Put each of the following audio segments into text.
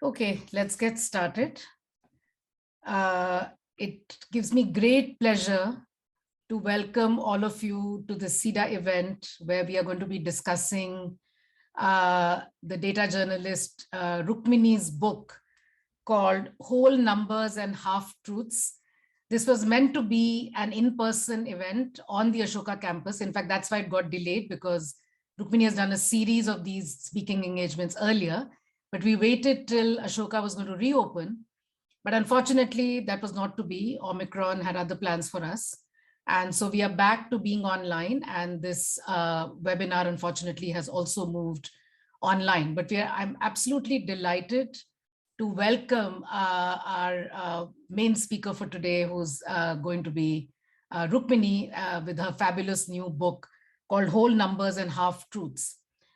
Okay, let's get started. It gives me great pleasure to welcome all of you to the CEDA event where we are going to be discussing the data journalist Rukmini's book called Whole Numbers and Half Truths. This was meant to be an in-person event on the Ashoka campus. In fact, that's why it got delayed, because Rukmini has done a series of these speaking engagements earlier, but we waited till Ashoka was going to reopen. But unfortunately, that was not to be. Omicron had other plans for us. And so we are back to being online. And this webinar, unfortunately, has also moved online. But I'm absolutely delighted to welcome our main speaker for today, who's going to be Rukmini with her fabulous new book called Whole Numbers and Half Truths.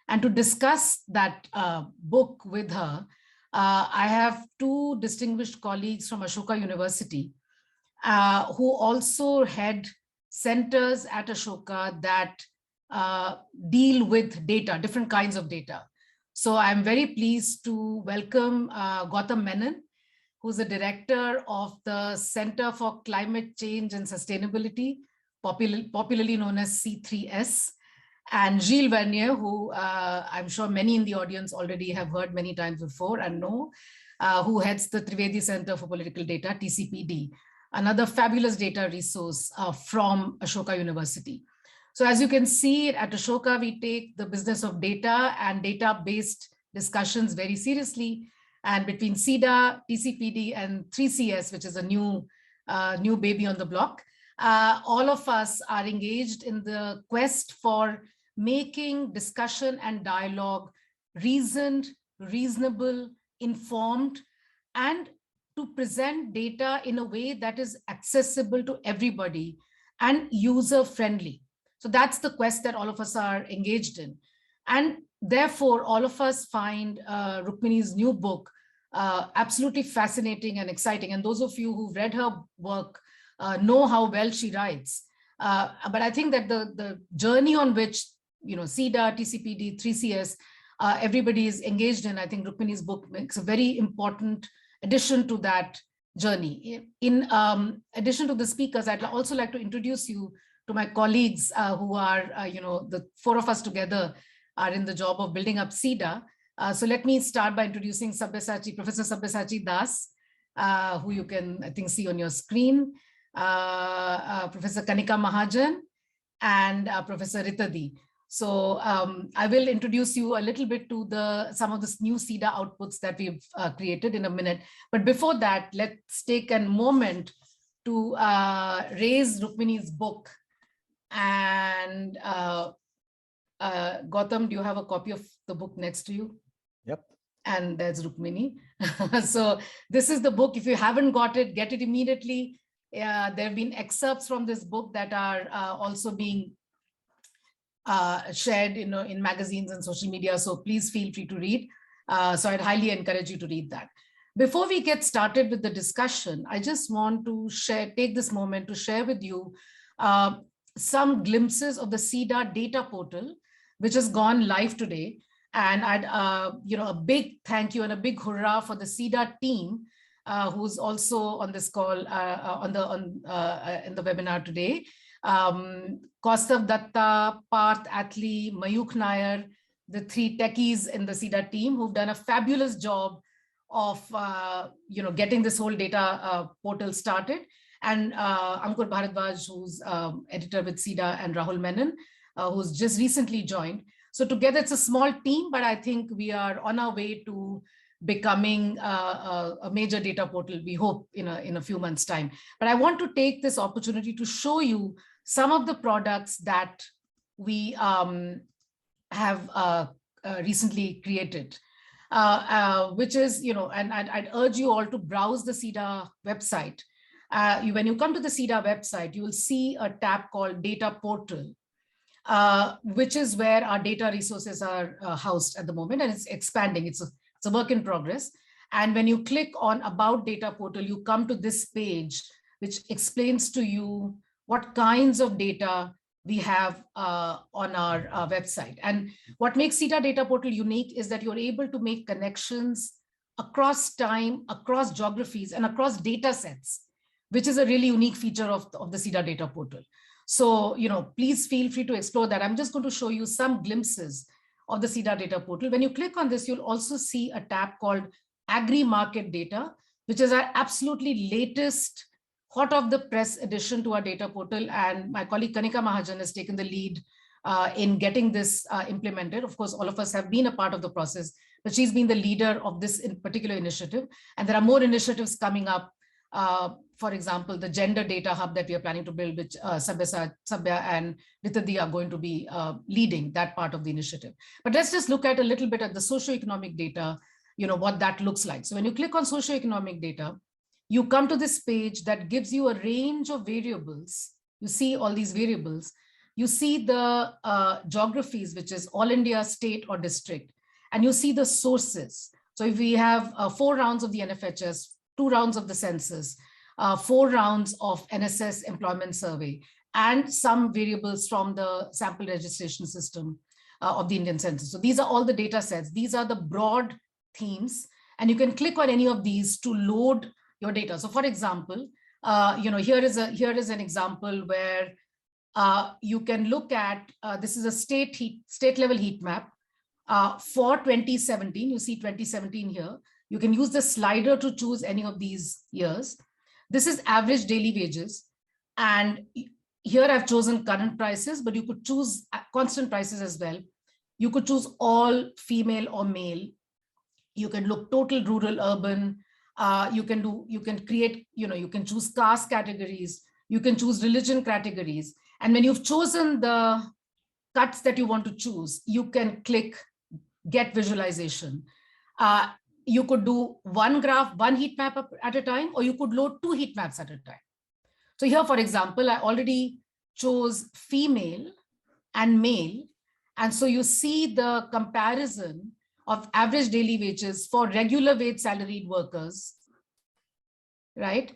And to discuss that book with her, I have two distinguished colleagues from Ashoka University who also head centers at Ashoka that deal with data, different kinds of data. So I'm very pleased to welcome Gautam Menon, who's the director of the Center for Climate Change and Sustainability, popularly known as C3S, and Gilles Verniers, who I'm sure many in the audience already have heard many times before and know, who heads the Trivedi Center for Political Data, TCPD, another fabulous data resource from Ashoka University. So as you can see, at Ashoka, we take the business of data and data-based discussions very seriously. And between CEDA, TCPD, and 3CS, which is a new baby on the block, all of us are engaged in the quest for making discussion and dialogue reasoned, reasonable, informed, and to present data in a way that is accessible to everybody and user-friendly. So that's the quest that all of us are engaged in. And therefore, all of us find Rukmini's new book absolutely fascinating and exciting. And those of you who've read her work know how well she writes. But I think that the journey on which CEDA, TCPD, 3CS, everybody is engaged in, I think Rukmini's book makes a very important addition to that journey. In addition to the speakers, I'd also like to introduce you to my colleagues who are, the four of us together are in the job of building up CEDA. So let me start by introducing Professor Sabyasachi Das, who you can, I think, see on your screen, Professor Kanika Mahajan, and Professor Ritadi. So I will introduce you a little bit to some of the new CEDA outputs that we've created in a minute. But before that, let's take a moment to raise Rukmini's book. And Gautam, do you have a copy of the book next to you? Yep. And there's Rukmini. So this is the book. If you haven't got it, get it immediately. There have been excerpts from this book that are also being shared in magazines and social media. So please feel free to read. So I'd highly encourage you to read that. Before we get started with the discussion, I just want to take this moment to share with you some glimpses of the CEDA data portal, which has gone live today. And I'd, a big thank you and a big hurrah for the CEDA team, who's also on this call in the webinar today. Kaustav Datta, Parth Atli, Mayuk Nair, the three techies in the CEDA team who've done a fabulous job of getting this whole data portal started. And Ankur Bharadwaj, who's editor with CEDA, and Rahul Menon, who's just recently joined. So together it's a small team, but I think we are on our way to becoming a major data portal, we hope, in a few months' time. But I want to take this opportunity to show you some of the products that we have recently created, which is, and I'd urge you all to browse the CEDA website. When you come to the CEDA website, you will see a tab called Data Portal, which is where our data resources are housed at the moment, and it's expanding. It's a work in progress. And when you click on About Data Portal, you come to this page, which explains to you what kinds of data we have on our website. And what makes CEDA Data Portal unique is that you're able to make connections across time, across geographies, and across data sets, which is a really unique feature of the CEDA data portal. So, please feel free to explore that. I'm just going to show you some glimpses of the CEDA data portal. When you click on this, you'll also see a tab called Agri-Market Data, which is our absolutely latest hot off the press addition to our data portal. And my colleague Kanika Mahajan has taken the lead in getting this implemented. Of course, all of us have been a part of the process, but she's been the leader of this in particular initiative. And there are more initiatives coming up. For example, the gender data hub that we are planning to build, which Sabya and Ritadi are going to be leading that part of the initiative. But let's just look at a little bit at the socio-economic data, what that looks like. So when you click on socio-economic data, you come to this page that gives you a range of variables. You see all these variables. You see the geographies, which is all India, state or district, and you see the sources. So if we have 4 rounds of the NFHS, 2 rounds of the census, 4 rounds of NSS employment survey, and some variables from the sample registration system of the Indian census. So these are all the data sets. These are the broad themes, and you can click on any of these to load your data. So for example, here is an example where you can look at, this is a state level heat map for 2017. You see 2017 here. You can use the slider to choose any of these years. This is average daily wages. And here I've chosen current prices, but you could choose constant prices as well. You could choose all, female or male. You can look total, rural, urban. You can create, you can choose caste categories. You can choose religion categories. And when you've chosen the cuts that you want to choose, you can click get visualization. You could do 1 graph, 1 heat map at a time, or you could load 2 heat maps at a time. So here, for example, I already chose female and male. And so you see the comparison of average daily wages for regular wage salaried workers, right?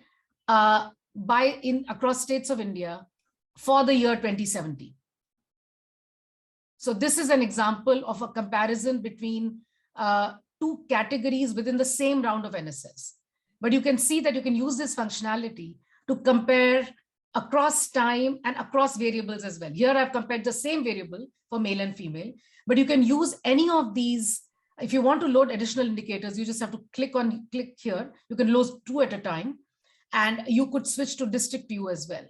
Across states of India for the year 2017. So this is an example of a comparison between 2 categories within the same round of NSS. But you can see that you can use this functionality to compare across time and across variables as well. Here I've compared the same variable for male and female, but you can use any of these. If you want to load additional indicators, you just have to click here. You can load 2 at a time, and you could switch to district view as well,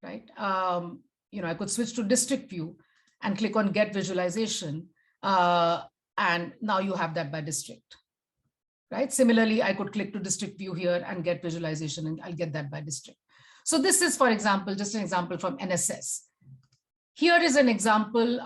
right? I could switch to district view and click on get visualization. And now you have that by district, right? Similarly, I could click to district view here and get visualization, and I'll get that by district. So this is, for example, just an example from NSS. Here is an example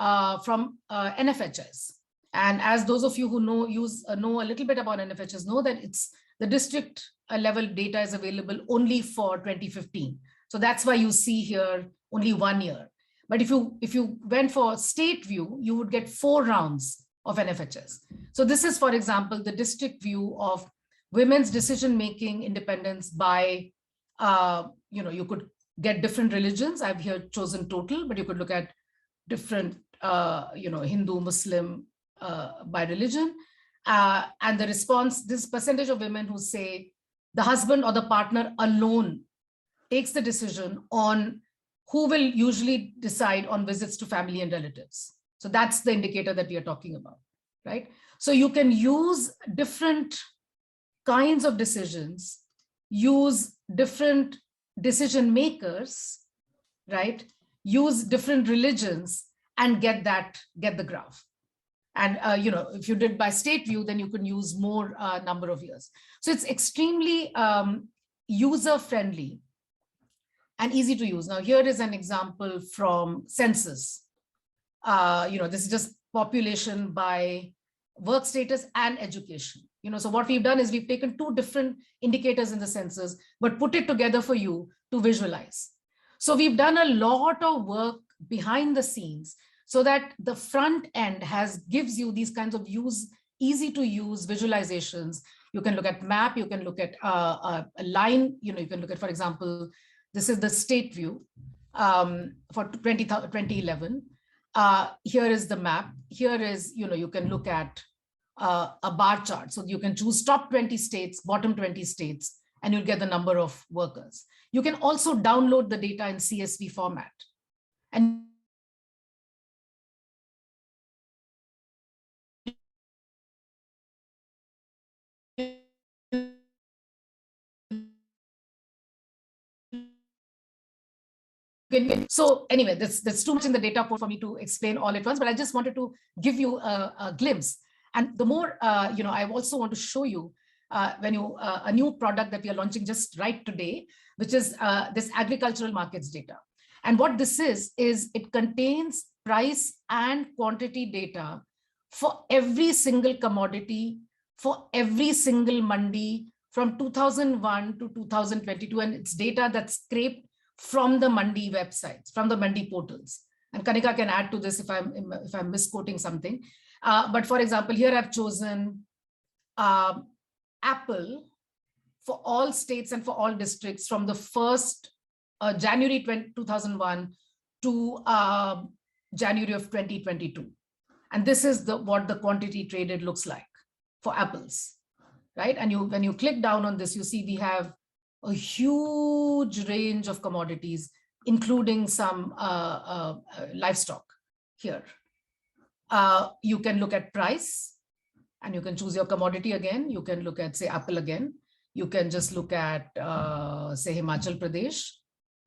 from NFHS. And as those of you who know a little bit about NFHS know that it's the district level data is available only for 2015. So that's why you see here only 1 year. But if you went for state view, you would get 4 rounds of NFHS. So this is, for example, the district view of women's decision-making independence by, you could get different religions. I've here chosen total, but you could look at different, Hindu, Muslim, by religion. And the response, this percentage of women who say the husband or the partner alone takes the decision on who will usually decide on visits to family and relatives. So that's the indicator that we are talking about, right? So you can use different kinds of decisions, use different decision makers, right? Use different religions and get the graph. And if you did by state view, then you can use more number of years. So it's extremely user-friendly and easy to use. Now, here is an example from census. This is just population by work status and education. So what we've done is we've taken 2 different indicators in the census, but put it together for you to visualize. So we've done a lot of work behind the scenes so that the front end gives you these kinds of easy to use visualizations. You can look at map, you can look at a line, you can look at, for example, this is the state view for 2011. Here is the map. Here is, you can look at a bar chart. So you can choose top 20 states, bottom 20 states, and you'll get the number of workers. You can also download the data in CSV format. And so anyway, there's too much in the data for me to explain all at once, but I just wanted to give you a glimpse. And the more, I also want to show you a new product that we are launching just right today, which is this agricultural markets data. And what this is it contains price and quantity data for every single commodity, for every single mandi from 2001 to 2022. And it's data that's scraped from the mandi websites, from the mandi portals. And Kanika can add to this if I'm misquoting something. But for example, here I've chosen apple for all states and for all districts from the 1st January 2001 to January of 2022. And this is what the quantity traded looks like for apples, right? And when you click down on this, you see we have a huge range of commodities, including some livestock here. You can look at price and you can choose your commodity again. You can look at, say, apple again. You can just look at, say, Himachal Pradesh,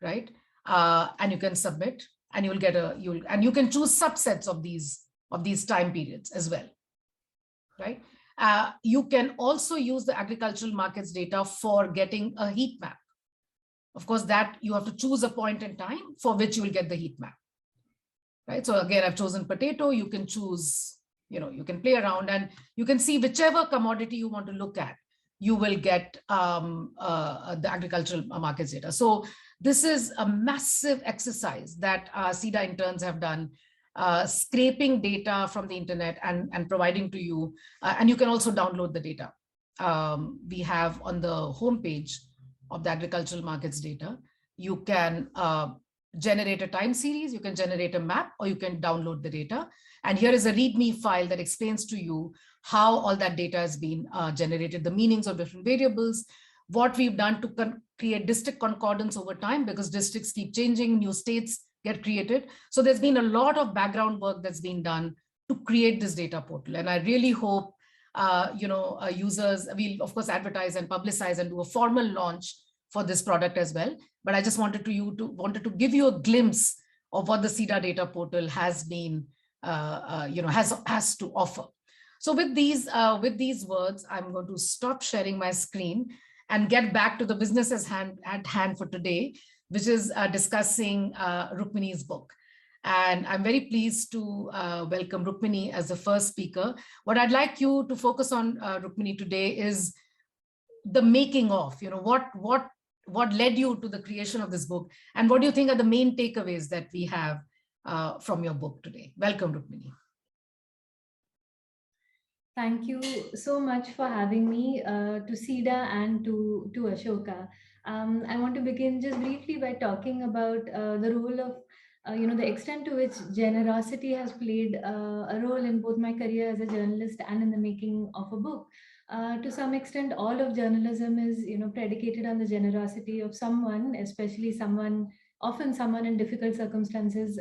right? And you can submit and you'll get and you can choose subsets of these time periods as well, right? You can also use the agricultural markets data for getting a heat map. Of course, that you have to choose a point in time for which you will get the heat map, right? So again, I've chosen potato. You can choose, you can play around and you can see whichever commodity you want to look at, you will get the agricultural markets data. So this is a massive exercise that CEDA interns have done, scraping data from the internet and providing to you. And you can also download the data. We have on the homepage of the agricultural markets data, you can generate a time series, you can generate a map, or you can download the data. And here is a README file that explains to you how all that data has been generated, the meanings of different variables, what we've done to create district concordance over time, because districts keep changing, new states get created. So there's been a lot of background work that's been done to create this data portal. And I really hope users, we'll of course advertise and publicize and do a formal launch for this product as well. But I just wanted to give you a glimpse of what the CEDA data portal has been, has to offer. So with these words, I'm going to stop sharing my screen and get back to the business at hand for today, which is discussing Rukmini's book. And I'm very pleased to welcome Rukmini as the first speaker. What I'd like you to focus on, Rukmini, today is the making of, what led you to the creation of this book, and what do you think are the main takeaways that we have from your book today? Welcome, Rukmini. Thank you so much for having me to CEDA and to Ashoka. I want to begin just briefly by talking about the role of, the extent to which generosity has played a role in both my career as a journalist and in the making of a book. To some extent, all of journalism is, predicated on the generosity of someone, especially often someone in difficult circumstances,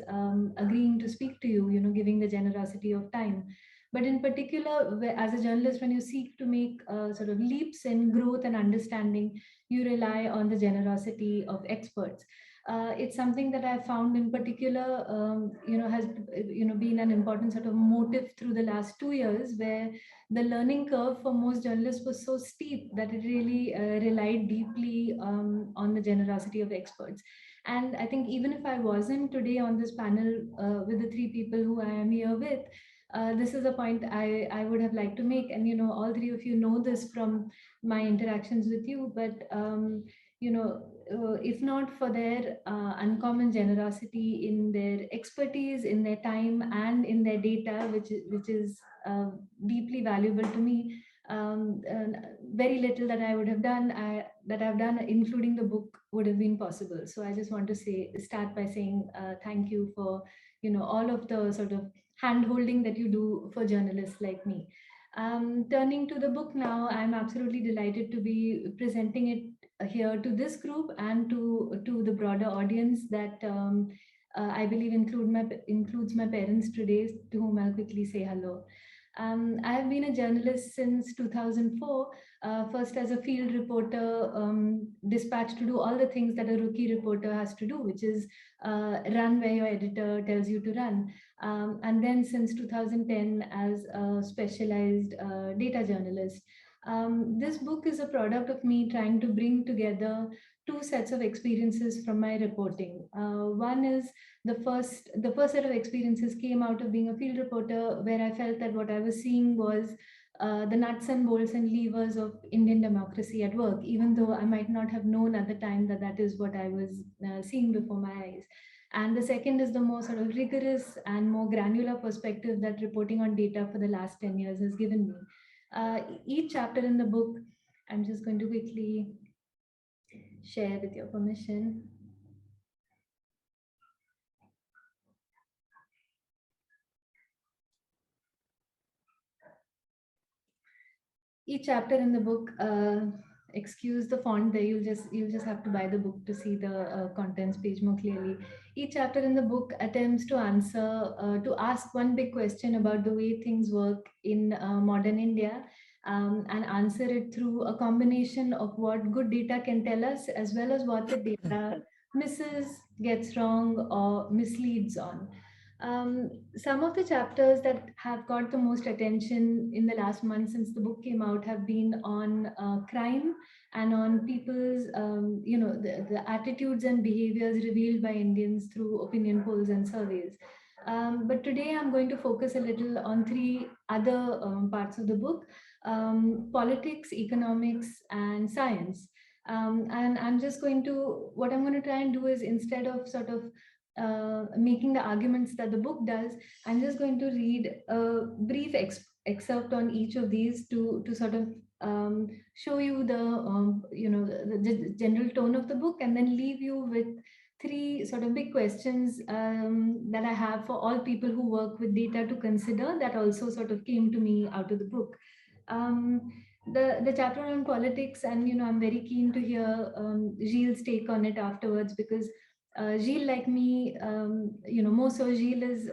agreeing to speak to you, giving the generosity of time. But in particular, as a journalist, when you seek to make sort of leaps in growth and understanding, you rely on the generosity of experts. It's something that I found in particular, has been an important sort of motive through the last 2 years, where the learning curve for most journalists was so steep that it really relied deeply on the generosity of experts. And I think even if I wasn't today on this panel with the 3 people who I am here with, this is a point I would have liked to make. And, all 3 of you know this from my interactions with you, but, if not for their uncommon generosity in their expertise, in their time, and in their data, which is deeply valuable to me, very little that I would have done, that I've done, including the book, would have been possible. So I just want to start by saying thank you for, all of the sort of hand-holding that you do for journalists like me. Turning to the book now, I'm absolutely delighted to be presenting it here to this group and to the broader audience that I believe includes my parents today, to whom I'll quickly say hello. I have been a journalist since 2004, first as a field reporter, dispatched to do all the things that a rookie reporter has to do, which is run where your editor tells you to run. And then since 2010 as a specialized data journalist. This book is a product of me trying to bring together two sets of experiences from my reporting. One is the first set of experiences came out of being a field reporter, where I felt that what I was seeing was the nuts and bolts and levers of Indian democracy at work, even though I might not have known at the time that that is what I was seeing before my eyes. And the second is the more sort of rigorous and more granular perspective that reporting on data for the last 10 years has given me. Each chapter in the book, I'm just going to quickly share with your permission. Each chapter in the book, excuse the font there, you'll just have to buy the book to see the contents page more clearly. Each chapter in the book attempts to ask one big question about the way things work in modern India, and answer it through a combination of what good data can tell us, as well as what the data misses, gets wrong, or misleads on. Some of the chapters that have got the most attention in the last month since the book came out have been on crime and on people's, the attitudes and behaviors revealed by Indians through opinion polls and surveys. But today I'm going to focus a little on three other parts of the book: politics, economics, and science. And what I'm going to try and do is, instead of sort of making the arguments that the book does, I'm just going to read a brief excerpt on each of these to sort of show you the general tone of the book, and then leave you with three sort of big questions that I have for all people who work with data to consider, that also sort of came to me out of the book. The chapter on politics, and I'm very keen to hear Gilles' take on it afterwards, because Gilles, like me, more so Gilles is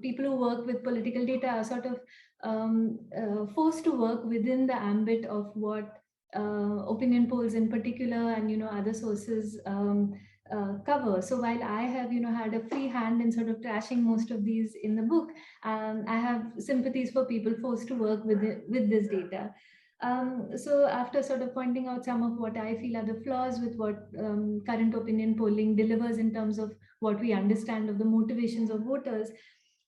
people who work with political data are sort of forced to work within the ambit of what opinion polls in particular and other sources cover. So while I have had a free hand in sort of trashing most of these in the book, I have sympathies for people forced to work with this data. So after sort of pointing out some of what I feel are the flaws with what current opinion polling delivers in terms of what we understand of the motivations of voters,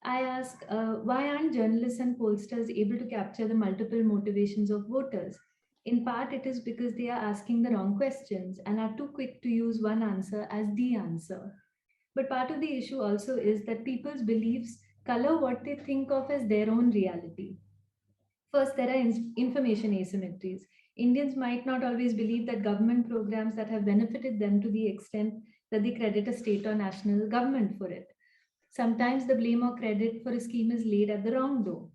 I ask, why aren't journalists and pollsters able to capture the multiple motivations of voters? In part, it is because they are asking the wrong questions and are too quick to use one answer as the answer. But part of the issue also is that people's beliefs color what they think of as their own reality. First, there are information asymmetries. Indians might not always believe that government programs that have benefited them to the extent that they credit a state or national government for it. Sometimes the blame or credit for a scheme is laid at the wrong door.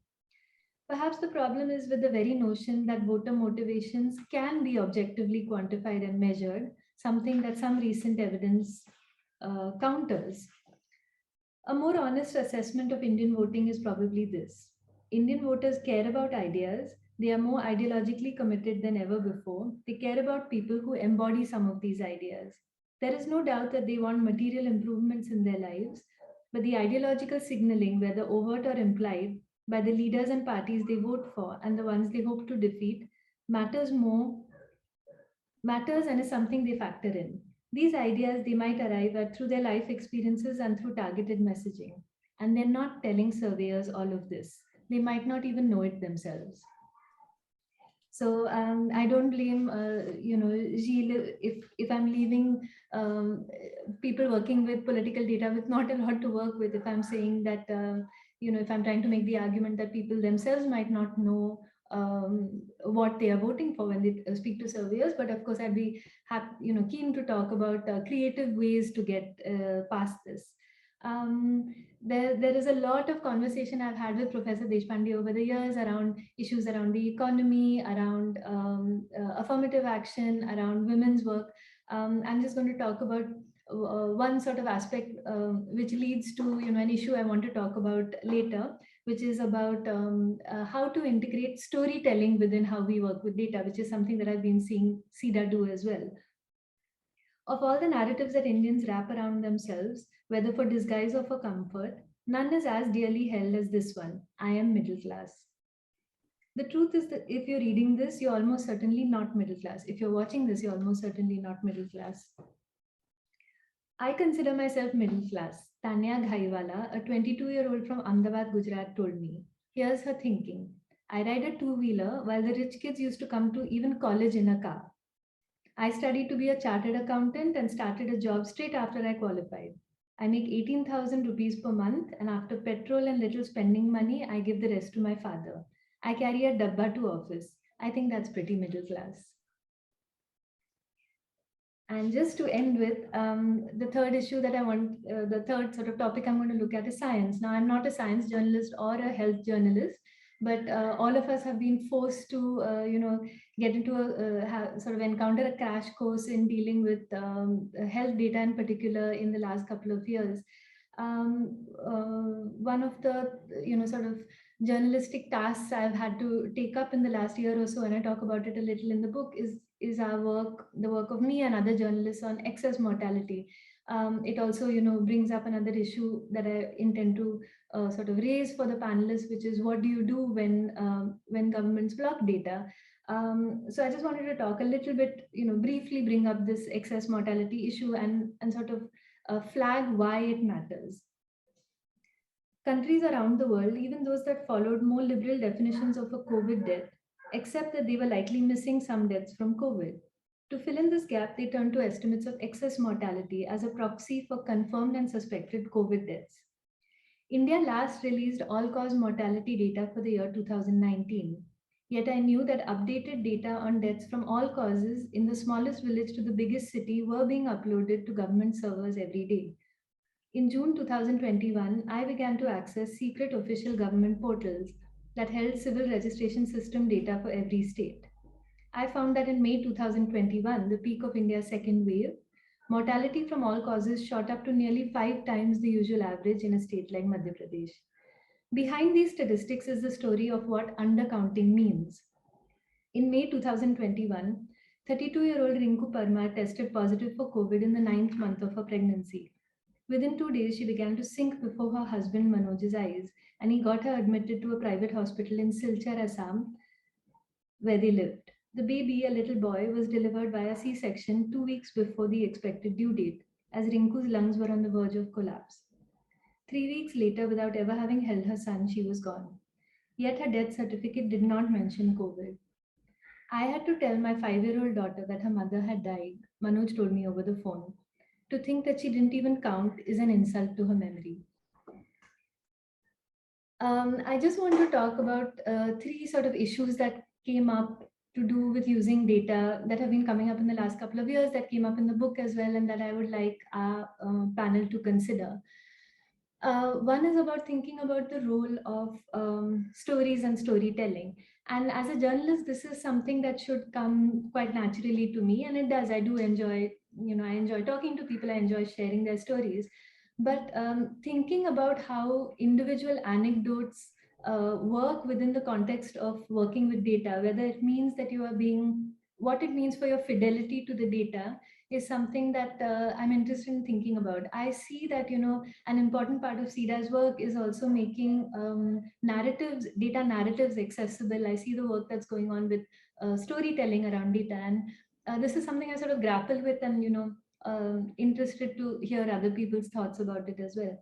Perhaps the problem is with the very notion that voter motivations can be objectively quantified and measured, something that some recent evidence counters. A more honest assessment of Indian voting is probably this: Indian voters care about ideas. They are more ideologically committed than ever before. They care about people who embody some of these ideas. There is no doubt that they want material improvements in their lives, but the ideological signaling, whether overt or implied, by the leaders and parties they vote for and the ones they hope to defeat, matters and is something they factor in. These ideas they might arrive at through their life experiences and through targeted messaging. And they're not telling surveyors all of this. They might not even know it themselves. So I don't blame, Gilles, if I'm leaving people working with political data with not a lot to work with, if I'm saying that, if I'm trying to make the argument that people themselves might not know what they are voting for when they speak to surveyors. But of course, I'd be keen to talk about creative ways to get past this. There is a lot of conversation I've had with Professor Deshpande over the years around issues around the economy, around affirmative action, around women's work. I'm just going to talk about one sort of aspect which leads to an issue I want to talk about later, which is about how to integrate storytelling within how we work with data, which is something that I've been seeing CEDA do as well. Of all the narratives that Indians wrap around themselves, whether for disguise or for comfort, none is as dearly held as this one: I am middle class. The truth is that if you're reading this, you're almost certainly not middle class. If you're watching this, you're almost certainly not middle class. I consider myself middle class. Tanya Ghaiwala, a 22-year-old from Ahmedabad, Gujarat, told me. Here's her thinking. I ride a two-wheeler while the rich kids used to come to even college in a car. I studied to be a chartered accountant and started a job straight after I qualified. I make 18,000 rupees per month, and after petrol and little spending money, I give the rest to my father. I carry a dabba to office. I think that's pretty middle class. And just to end with, the third issue that I want, the third sort of topic I'm going to look at is science. Now, I'm not a science journalist or a health journalist, but all of us have been forced to, get into sort of encounter a crash course in dealing with health data in particular in the last couple of years. One of the, sort of journalistic tasks I've had to take up in the last year or so, and I talk about it a little in the book, is our work, the work of me and other journalists on excess mortality. It also, brings up another issue that I intend to sort of raise for the panelists, which is what do you do when governments block data? So I just wanted to talk a little bit, briefly bring up this excess mortality issue and sort of flag why it matters. Countries around the world, even those that followed more liberal definitions of a COVID death, accept that they were likely missing some deaths from COVID. To fill in this gap, they turned to estimates of excess mortality as a proxy for confirmed and suspected COVID deaths. India last released all-cause mortality data for the year 2019. Yet I knew that updated data on deaths from all causes in the smallest village to the biggest city were being uploaded to government servers every day. In June 2021, I began to access secret official government portals that held civil registration system data for every state. I found that in May 2021, the peak of India's second wave, mortality from all causes shot up to nearly 5 times the usual average in a state like Madhya Pradesh. Behind these statistics is the story of what undercounting means. In May 2021, 32-year-old Rinku Parmar tested positive for COVID in the 9th month of her pregnancy. Within 2 days, she began to sink before her husband Manoj's eyes, and he got her admitted to a private hospital in Silchar, Assam, where they lived. The baby, a little boy, was delivered by a C-section 2 weeks before the expected due date, as Rinku's lungs were on the verge of collapse. 3 weeks later, without ever having held her son, she was gone. Yet her death certificate did not mention COVID. I had to tell my 5-year-old daughter that her mother had died, Manoj told me over the phone. To think that she didn't even count is an insult to her memory. I just want to talk about 3 sort of issues that came up to do with using data that have been coming up in the last couple of years, that came up in the book as well, and that I would like our panel to consider. One is about thinking about the role of stories and storytelling. And as a journalist, this is something that should come quite naturally to me, and it does. I do enjoy, I enjoy talking to people, I enjoy sharing their stories. But thinking about how individual anecdotes work within the context of working with data, whether it means that you are being, what it means for your fidelity to the data, is something that I'm interested in thinking about. I see that, an important part of CEDA's work is also making narratives, data narratives accessible. I see the work that's going on with storytelling around data. And this is something I sort of grapple with and, interested to hear other people's thoughts about it as well.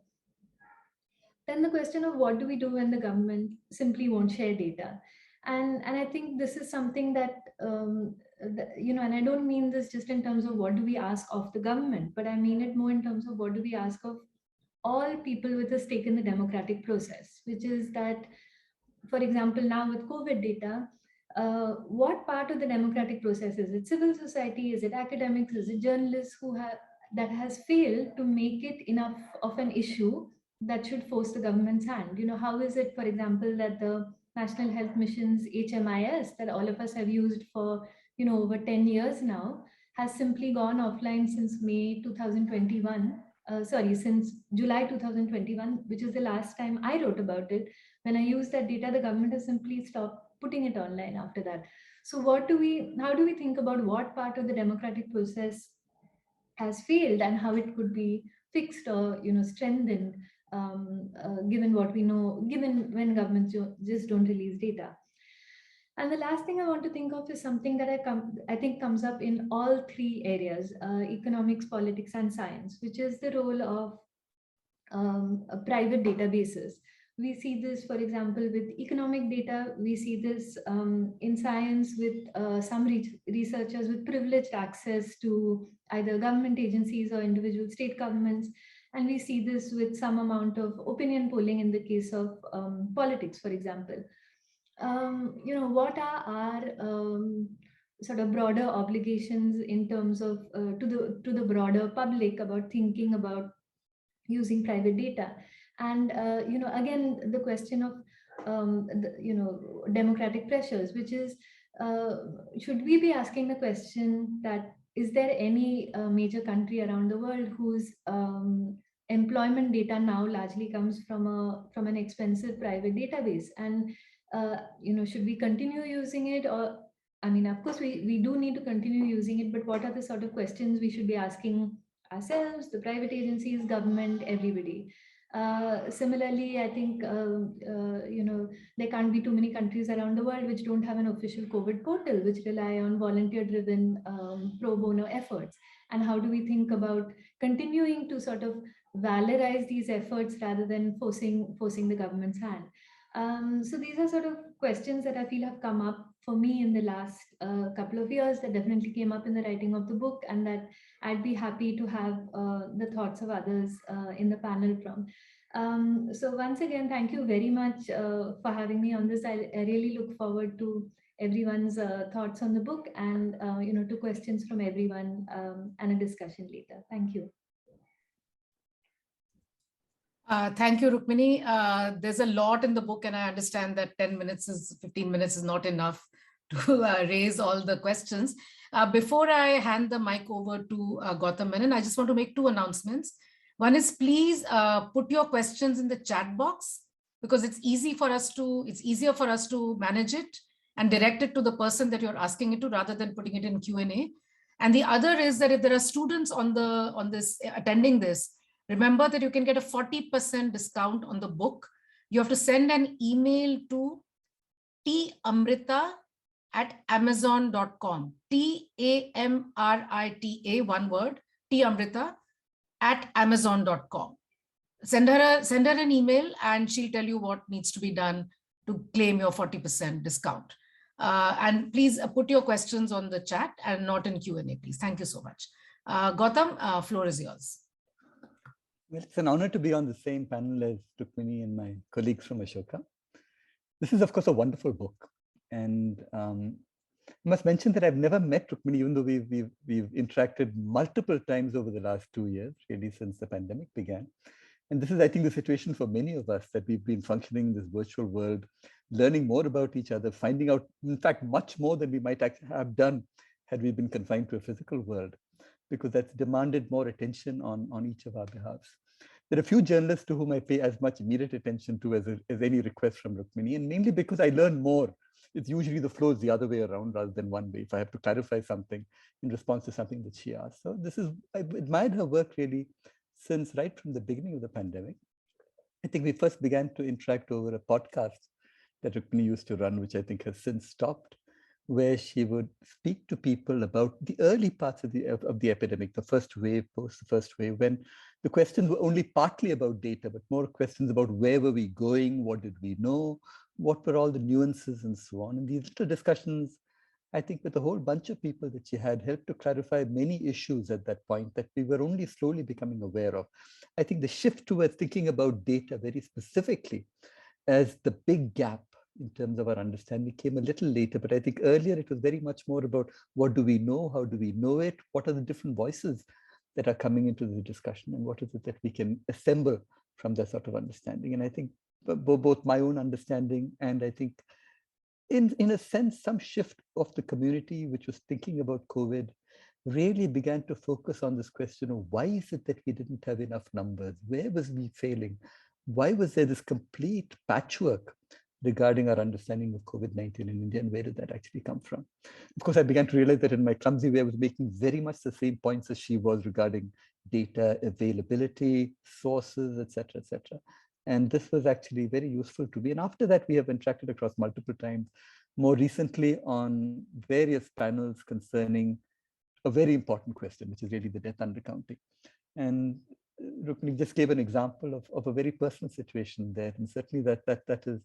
Then the question of what do we do when the government simply won't share data? And I think this is something that, and I don't mean this just in terms of what do we ask of the government, but I mean it more in terms of what do we ask of all people with a stake in the democratic process, which is that, for example, now with COVID data, what part of the democratic process is it? Civil society? Is it academics? Is it journalists who have that has failed to make it enough of an issue that should force the government's hand. How is it, for example, that the National Health Mission's HMIS that all of us have used for, over 10 years now, has simply gone offline since May 2021. Since July 2021, which is the last time I wrote about it. When I used that data, the government has simply stopped putting it online after that. So how do we think about what part of the democratic process has failed and how it could be fixed or strengthened, given what we know, given when governments just don't release data. And the last thing I want to think of is something that I think comes up in all three areas, economics, politics, and science, which is the role of private databases. We see this, for example, with economic data. We see this in science with some researchers with privileged access to either government agencies or individual state governments. And we see this with some amount of opinion polling in the case of politics, for example. What are our sort of broader obligations in terms of to the broader public about thinking about using private data? And again, the question of democratic pressures, which is, should we be asking the question that is there any major country around the world whose employment data now largely comes from an expensive private database? And should we continue using it? Or, I mean, of course we do need to continue using it, but what are the sort of questions we should be asking ourselves, the private agencies, government, everybody? Similarly, I think there can't be too many countries around the world which don't have an official COVID portal, which rely on volunteer-driven pro bono efforts. And how do we think about continuing to sort of valorize these efforts rather than forcing the government's hand? So these are sort of questions that I feel have come up for me in the last couple of years, that definitely came up in the writing of the book, and that I'd be happy to have the thoughts of others in the panel from. So once again, thank you very much for having me on this. I really look forward to everyone's thoughts on the book and to questions from everyone and a discussion later. Thank you. Thank you, Rukmini. There's a lot in the book, and I understand that 15 minutes is not enough to raise all the questions. Before I hand the mic over to Gautam Menon, I just want to make two announcements. One is, please put your questions in the chat box, because it's easier for us to manage it and direct it to the person that you're asking it to, rather than putting it in Q&A. And the other is that if there are students on this attending this, remember that you can get a 40% discount on the book. You have to send an email to tamrita@amazon.com. TAMRITA, one word, tamrita@amazon.com. Send her an email and she'll tell you what needs to be done to claim your 40% discount. And please put your questions on the chat and not in Q&A, please. Thank you so much. Gautam, floor is yours. Well, it's an honor to be on the same panel as Rukmini and my colleagues from Ashoka. This is, of course, a wonderful book. And I must mention that I've never met Rukmini, even though we've interacted multiple times over the last 2 years, really since the pandemic began. And this is, I think, the situation for many of us, that we've been functioning in this virtual world, learning more about each other, finding out, in fact, much more than we might actually have done had we been confined to a physical world, because that's demanded more attention on each of our behalves. There are a few journalists to whom I pay as much immediate attention to as any request from Rukmini, and mainly because I learn more. It's usually the flow is the other way around rather than one way, if I have to clarify something in response to something that she asked. So I've admired her work really since right from the beginning of the pandemic. I think we first began to interact over a podcast that Rukmini used to run, which I think has since stopped, where she would speak to people about the early parts of the epidemic, the first wave, post the first wave, when the questions were only partly about data, but more questions about where were we going, what did we know, what were all the nuances, and so on. And these little discussions, I think, with a whole bunch of people that she had, helped to clarify many issues at that point that we were only slowly becoming aware of. I think the shift towards thinking about data very specifically as the big gap in terms of our understanding came a little later, but I think earlier it was very much more about what do we know, how do we know it, what are the different voices that are coming into the discussion, and what is it that we can assemble from that sort of understanding. And I think both my own understanding and I think in a sense, some shift of the community which was thinking about COVID really began to focus on this question of why is it that we didn't have enough numbers? Where was we failing? Why was there this complete patchwork regarding our understanding of COVID-19 in India, and where did that actually come from? Of course, I began to realize that in my clumsy way, I was making very much the same points as she was regarding data availability, sources, etc., etc. And this was actually very useful to me. And after that, we have interacted across multiple times, more recently on various panels concerning a very important question, which is really the death undercounting. And Rukmini just gave an example of a very personal situation there. And certainly that is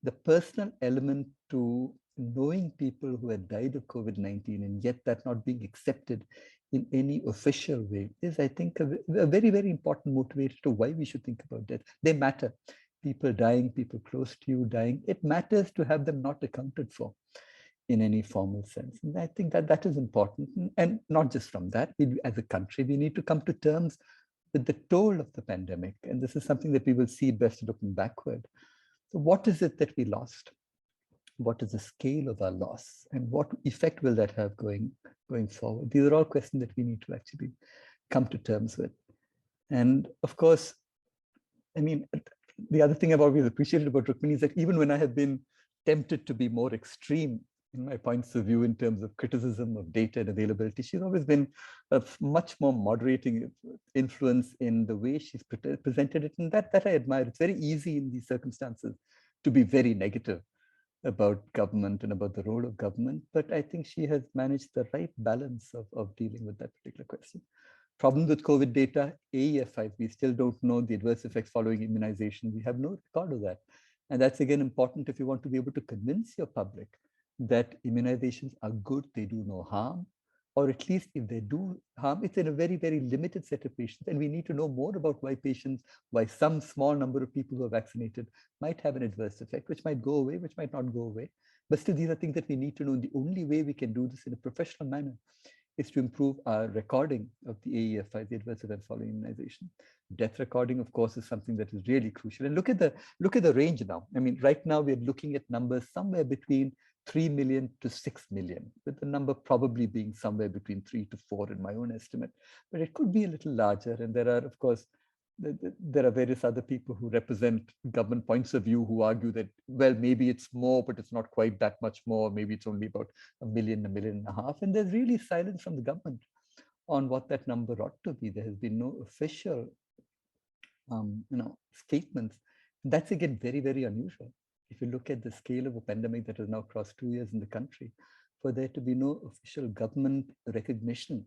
the personal element to knowing people who had died of COVID-19 and yet that not being accepted in any official way is, I think, a very, very important motivator to why we should think about death. They matter. People dying, people close to you dying, it matters to have them not accounted for in any formal sense. And I think that is important. And not just from that, as a country, we need to come to terms with the toll of the pandemic. And this is something that we will see best looking backward. So what is it that we lost? What is the scale of our loss? And what effect will that have going forward? These are all questions that we need to actually come to terms with. And of course, I mean, the other thing I've always appreciated about Rukmini is that even when I have been tempted to be more extreme in my points of view in terms of criticism of data and availability, she's always been a much more moderating influence in the way she's presented it. And that I admire. It's very easy in these circumstances to be very negative about government and about the role of government. But I think she has managed the right balance of dealing with that particular question. Problem with COVID data, AEFIs, we still don't know the adverse effects following immunization. We have no record of that. And that's again important if you want to be able to convince your public that immunizations are good, they do no harm, or at least if they do harm, it's in a very, very limited set of patients. And we need to know more about why some small number of people who are vaccinated might have an adverse effect, which might go away, which might not go away. But still, these are things that we need to know. And the only way we can do this in a professional manner is to improve our recording of the AEFI, the adverse events following immunization. Death recording, of course, is something that is really crucial. And look at the range now. I mean, right now we're looking at numbers somewhere between 3 million to 6 million, with the number probably being somewhere between 3 to 4 in my own estimate. But it could be a little larger. And there are, of course, there are various other people who represent government points of view who argue that, well, maybe it's more, but it's not quite that much more. Maybe it's only about 1 million, 1.5 million. And there's really silence from the government on what that number ought to be. There has been no official statements. That's again very, very unusual. If you look at the scale of a pandemic that has now crossed 2 years in the country, for there to be no official government recognition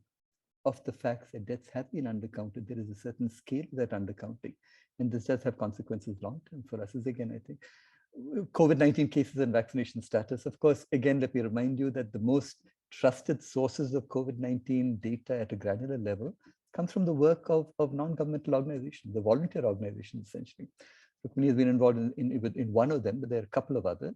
of the facts that deaths have been undercounted, there is a certain scale of that undercounting. And this does have consequences long-term for us. Is again, I think, COVID-19 cases and vaccination status. Of course, again, let me remind you that the most trusted sources of COVID-19 data at a granular level comes from the work of non-governmental organizations, the volunteer organizations, essentially. Rukmini has been involved in one of them, but there are a couple of others.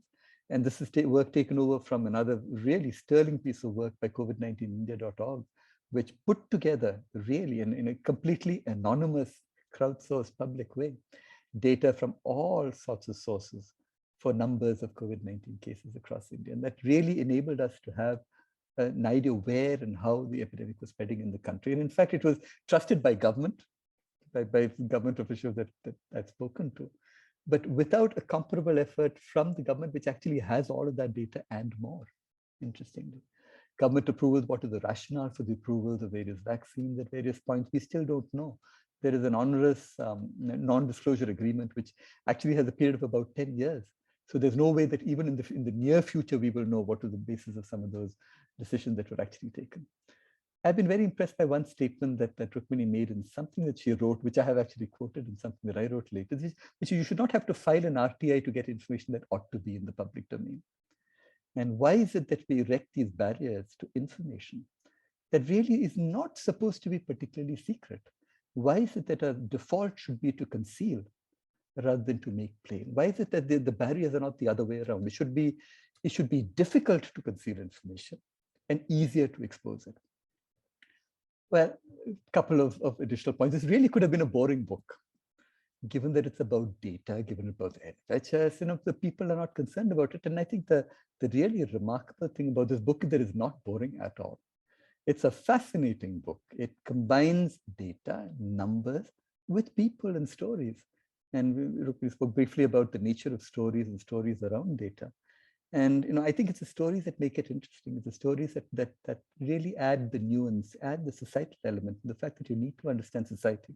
And this is work taken over from another really sterling piece of work by COVID-19india.org, which put together really in a completely anonymous, crowdsourced public way, data from all sorts of sources for numbers of COVID-19 cases across India. And that really enabled us to have an idea where and how the epidemic was spreading in the country. And in fact, it was trusted by government, by government officials that I've spoken to, but without a comparable effort from the government, which actually has all of that data and more, interestingly. Government approvals, what is the rationale for the approvals of various vaccines at various points? We still don't know. There is an onerous non-disclosure agreement, which actually has a period of about 10 years. So there's no way that even in the near future, we will know what was the basis of some of those decisions that were actually taken. I've been very impressed by one statement that Rukmini made in something that she wrote, which I have actually quoted in something that I wrote later, which you should not have to file an RTI to get information that ought to be in the public domain. And why is it that we erect these barriers to information that really is not supposed to be particularly secret? Why is it that a default should be to conceal rather than to make plain? Why is it that the barriers are not the other way around? It should be difficult to conceal information and easier to expose it. Well, a couple of additional points. This really could have been a boring book, given that it's about data, given about NFHS, the people are not concerned about it. And I think the really remarkable thing about this book is that it's not boring at all. It's a fascinating book. It combines data, numbers with people and stories. And we spoke briefly about the nature of stories and stories around data. And I think it's the stories that make it interesting. It's the stories that really add the nuance, add the societal element, the fact that you need to understand society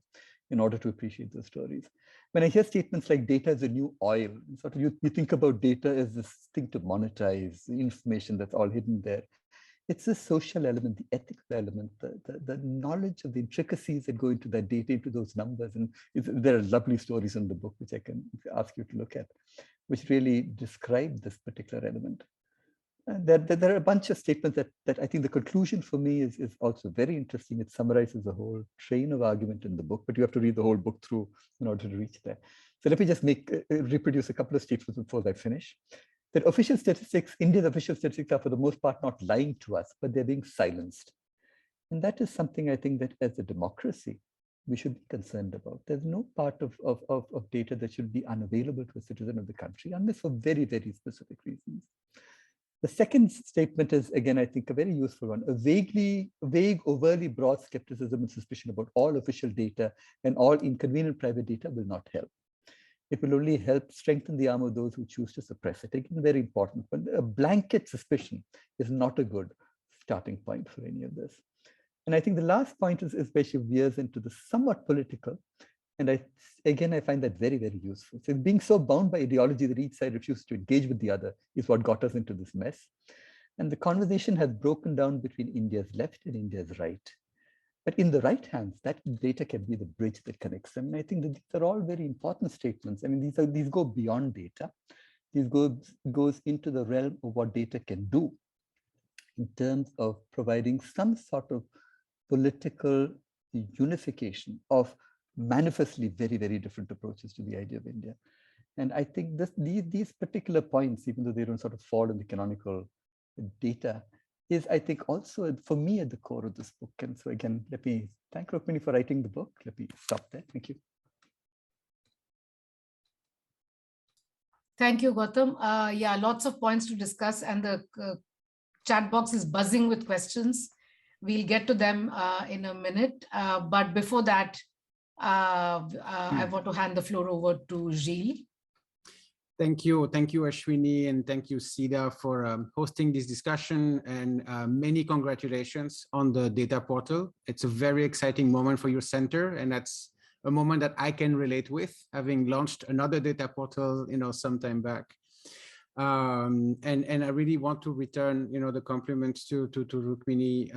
in order to appreciate those stories. When I hear statements like data is a new oil, sort of you think about data as this thing to monetize, the information that's all hidden there. It's the social element, the ethical element, the knowledge of the intricacies that go into that data, into those numbers. And there are lovely stories in the book, which I can ask you to look at, which really describe this particular element. And there are a bunch of statements that I think the conclusion for me is also very interesting. It summarizes the whole train of argument in the book, but you have to read the whole book through in order to reach there. So let me just reproduce a couple of statements before I finish. That official statistics, India's official statistics are for the most part not lying to us, but they're being silenced. And that is something I think that as a democracy, we should be concerned about. There's no part of data that should be unavailable to a citizen of the country, unless for very, very specific reasons. The second statement is, again, I think a very useful one, a vague, overly broad skepticism and suspicion about all official data and all inconvenient private data will not help. It will only help strengthen the arm of those who choose to suppress it. Again, very important, but a blanket suspicion is not a good starting point for any of this. And I think the last point is where she veers into the somewhat political. And I find that very, very useful. So being so bound by ideology that each side refuses to engage with the other is what got us into this mess. And the conversation has broken down between India's left and India's right. But in the right hands, that data can be the bridge that connects them. And I think that these are all very important statements. I mean, these go beyond data. These goes into the realm of what data can do in terms of providing some sort of political unification of manifestly very, very different approaches to the idea of India. And I think these particular points, even though they don't sort of fall in the canonical data, is, I think, also for me at the core of this book. And so again, let me thank Rukmini for writing the book. Let me stop there. Thank you. Thank you, Gautam. Yeah, lots of points to discuss, and the chat box is buzzing with questions. We'll get to them in a minute. But before that, I want to hand the floor over to Gilles. Thank you, Ashwini, and thank you, CEDA, for hosting this discussion, and many congratulations on the data portal. It's a very exciting moment for your center, and that's a moment that I can relate with, having launched another data portal, some time back. And I really want to return, the compliments to Rukmini,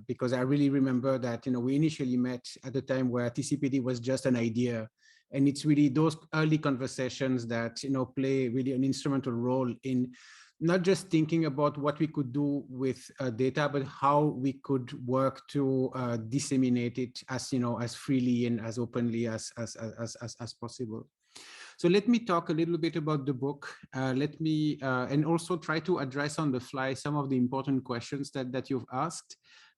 because I really remember that, we initially met at the time where TCPD was just an idea. And it's really those early conversations that, play really an instrumental role in not just thinking about what we could do with data, but how we could work to disseminate it as, as freely and as openly as possible. So let me talk a little bit about the book. Let me, and also try to address on the fly some of the important questions that you've asked.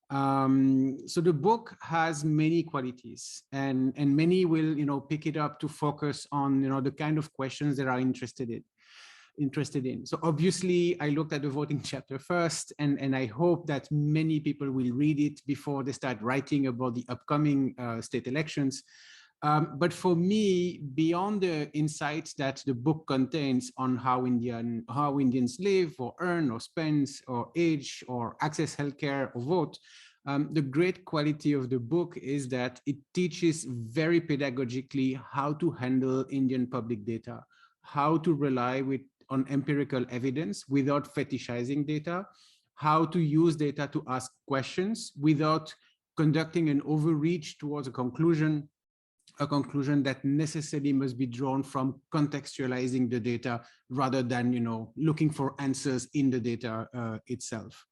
So the book has many qualities, and many will, pick it up to focus on, the kind of questions that are interested in. So obviously I looked at the voting chapter first, and I hope that many people will read it before they start writing about the upcoming state elections. But for me, beyond the insights that the book contains on how Indians live or earn or spend or age or access healthcare or vote, the great quality of the book is that it teaches very pedagogically how to handle Indian public data, how to rely on empirical evidence without fetishizing data, how to use data to ask questions without conducting an overreach towards a conclusion that necessarily must be drawn from contextualizing the data rather than, looking for answers in the data itself.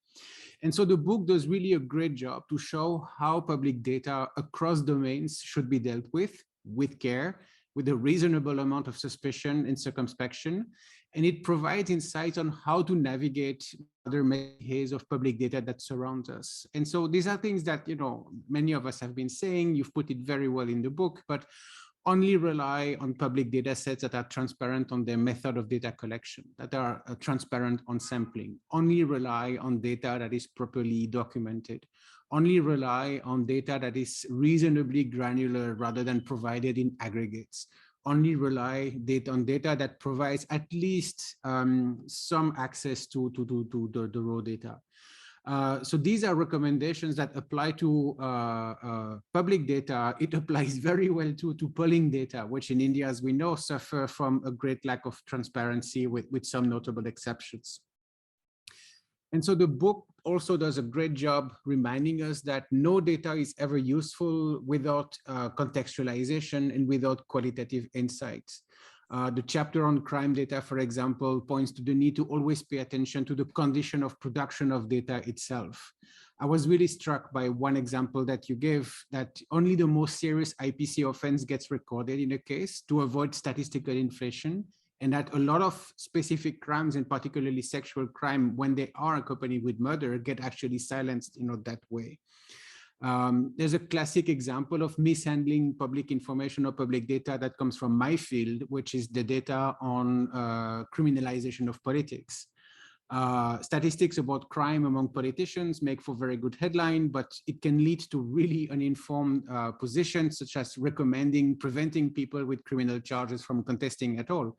And so the book does really a great job to show how public data across domains should be dealt with care, with a reasonable amount of suspicion and circumspection, And it provides insights on how to navigate other haze of public data that surrounds us. And so these are things that, you know, many of us have been saying. You've put it very well in the book, but only rely on public data sets that are transparent on their method of data collection, that are transparent on sampling, only rely on data that is properly documented, only rely on data that is reasonably granular rather than provided in aggregates, only rely on data that provides at least some access to the raw data. So these are recommendations that apply to public data. It applies very well to polling data, which in India, as we know, suffer from a great lack of transparency with some notable exceptions. And so the book also does a great job reminding us that no data is ever useful without contextualization and without qualitative insights. The chapter on crime data, for example, points to the need to always pay attention to the condition of production of data itself. I was really struck by one example that you gave, that only the most serious IPC offense gets recorded in a case to avoid statistical inflation, and that a lot of specific crimes, and particularly sexual crime, when they are accompanied with murder, get actually silenced, you know, that way. There's a classic example of mishandling public information or public data that comes from my field, which is the data on criminalization of politics. Statistics about crime among politicians make for very good headline, but it can lead to really uninformed positions, such as preventing people with criminal charges from contesting at all.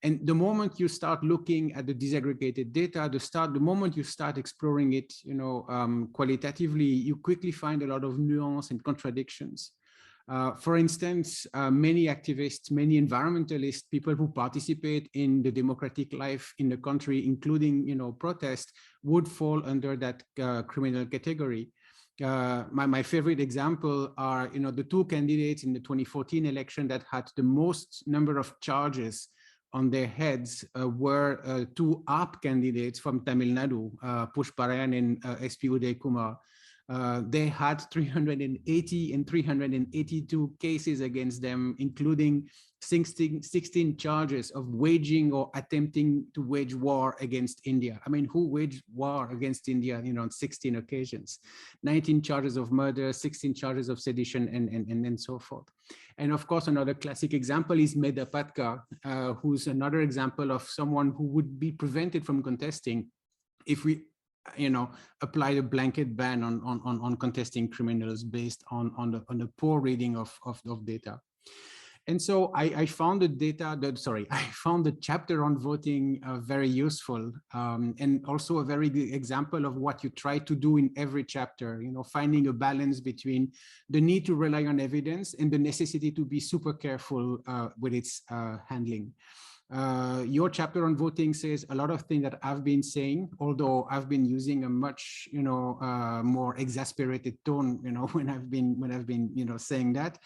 And the moment you start looking at the disaggregated data, the moment you start exploring it, you know, qualitatively, you quickly find a lot of nuance and contradictions. For instance, many activists, many environmentalists, people who participate in the democratic life in the country, including, you know, protest, would fall under that criminal category. My favorite example are, you know, the two candidates in the 2014 election that had the most number of charges on their heads were two AAP candidates from Tamil Nadu, Pushparayan and SP Uday Kumar. They had 380 and 382 cases against them, including 16 charges of waging or attempting to wage war against India. I mean, who waged war against India, you know, on 16 occasions? 19 charges of murder, 16 charges of sedition, and so forth. And of course, another classic example is Medha Patka, who's another example of someone who would be prevented from contesting if we, you know, apply a blanket ban on contesting criminals based on the poor reading of data. And so I found I found the chapter on voting very useful, and also a very good example of what you try to do in every chapter, you know, finding a balance between the need to rely on evidence and the necessity to be super careful with its handling. Your chapter on voting says a lot of things that I've been saying, although I've been using a much, you know, more exasperated tone, you know, when I've been, you know, saying that.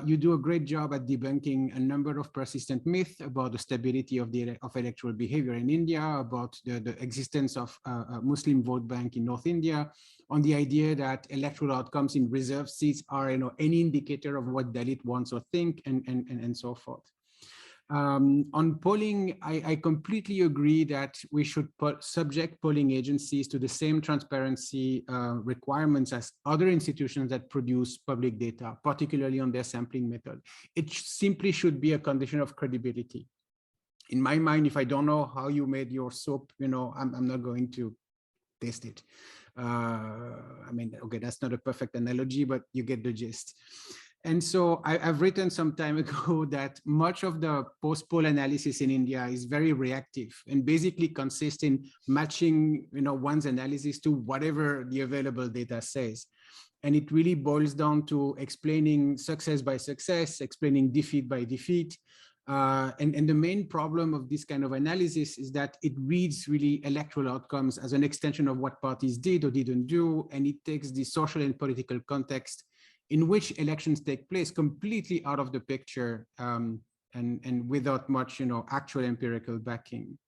You do a great job at debunking a number of persistent myths about the stability of electoral behavior in India, about the existence of a Muslim vote bank in North India, on the idea that electoral outcomes in reserved seats are, you know, any indicator of what Dalit wants or think, and so forth. On polling, I completely agree that we should subject polling agencies to the same transparency requirements as other institutions that produce public data, particularly on their sampling method. It simply should be a condition of credibility. In my mind, if I don't know how you made your soap, you know, I'm not going to taste it. I mean, okay, that's not a perfect analogy, but you get the gist. And so I've written some time ago that much of the post-poll analysis in India is very reactive and basically consists in matching, you know, one's analysis to whatever the available data says. And it really boils down to explaining success by success, explaining defeat by defeat. And the main problem of this kind of analysis is that it reads really electoral outcomes as an extension of what parties did or didn't do, and it takes the social and political context in which elections take place completely out of the picture, and without much, you know, actual empirical backing.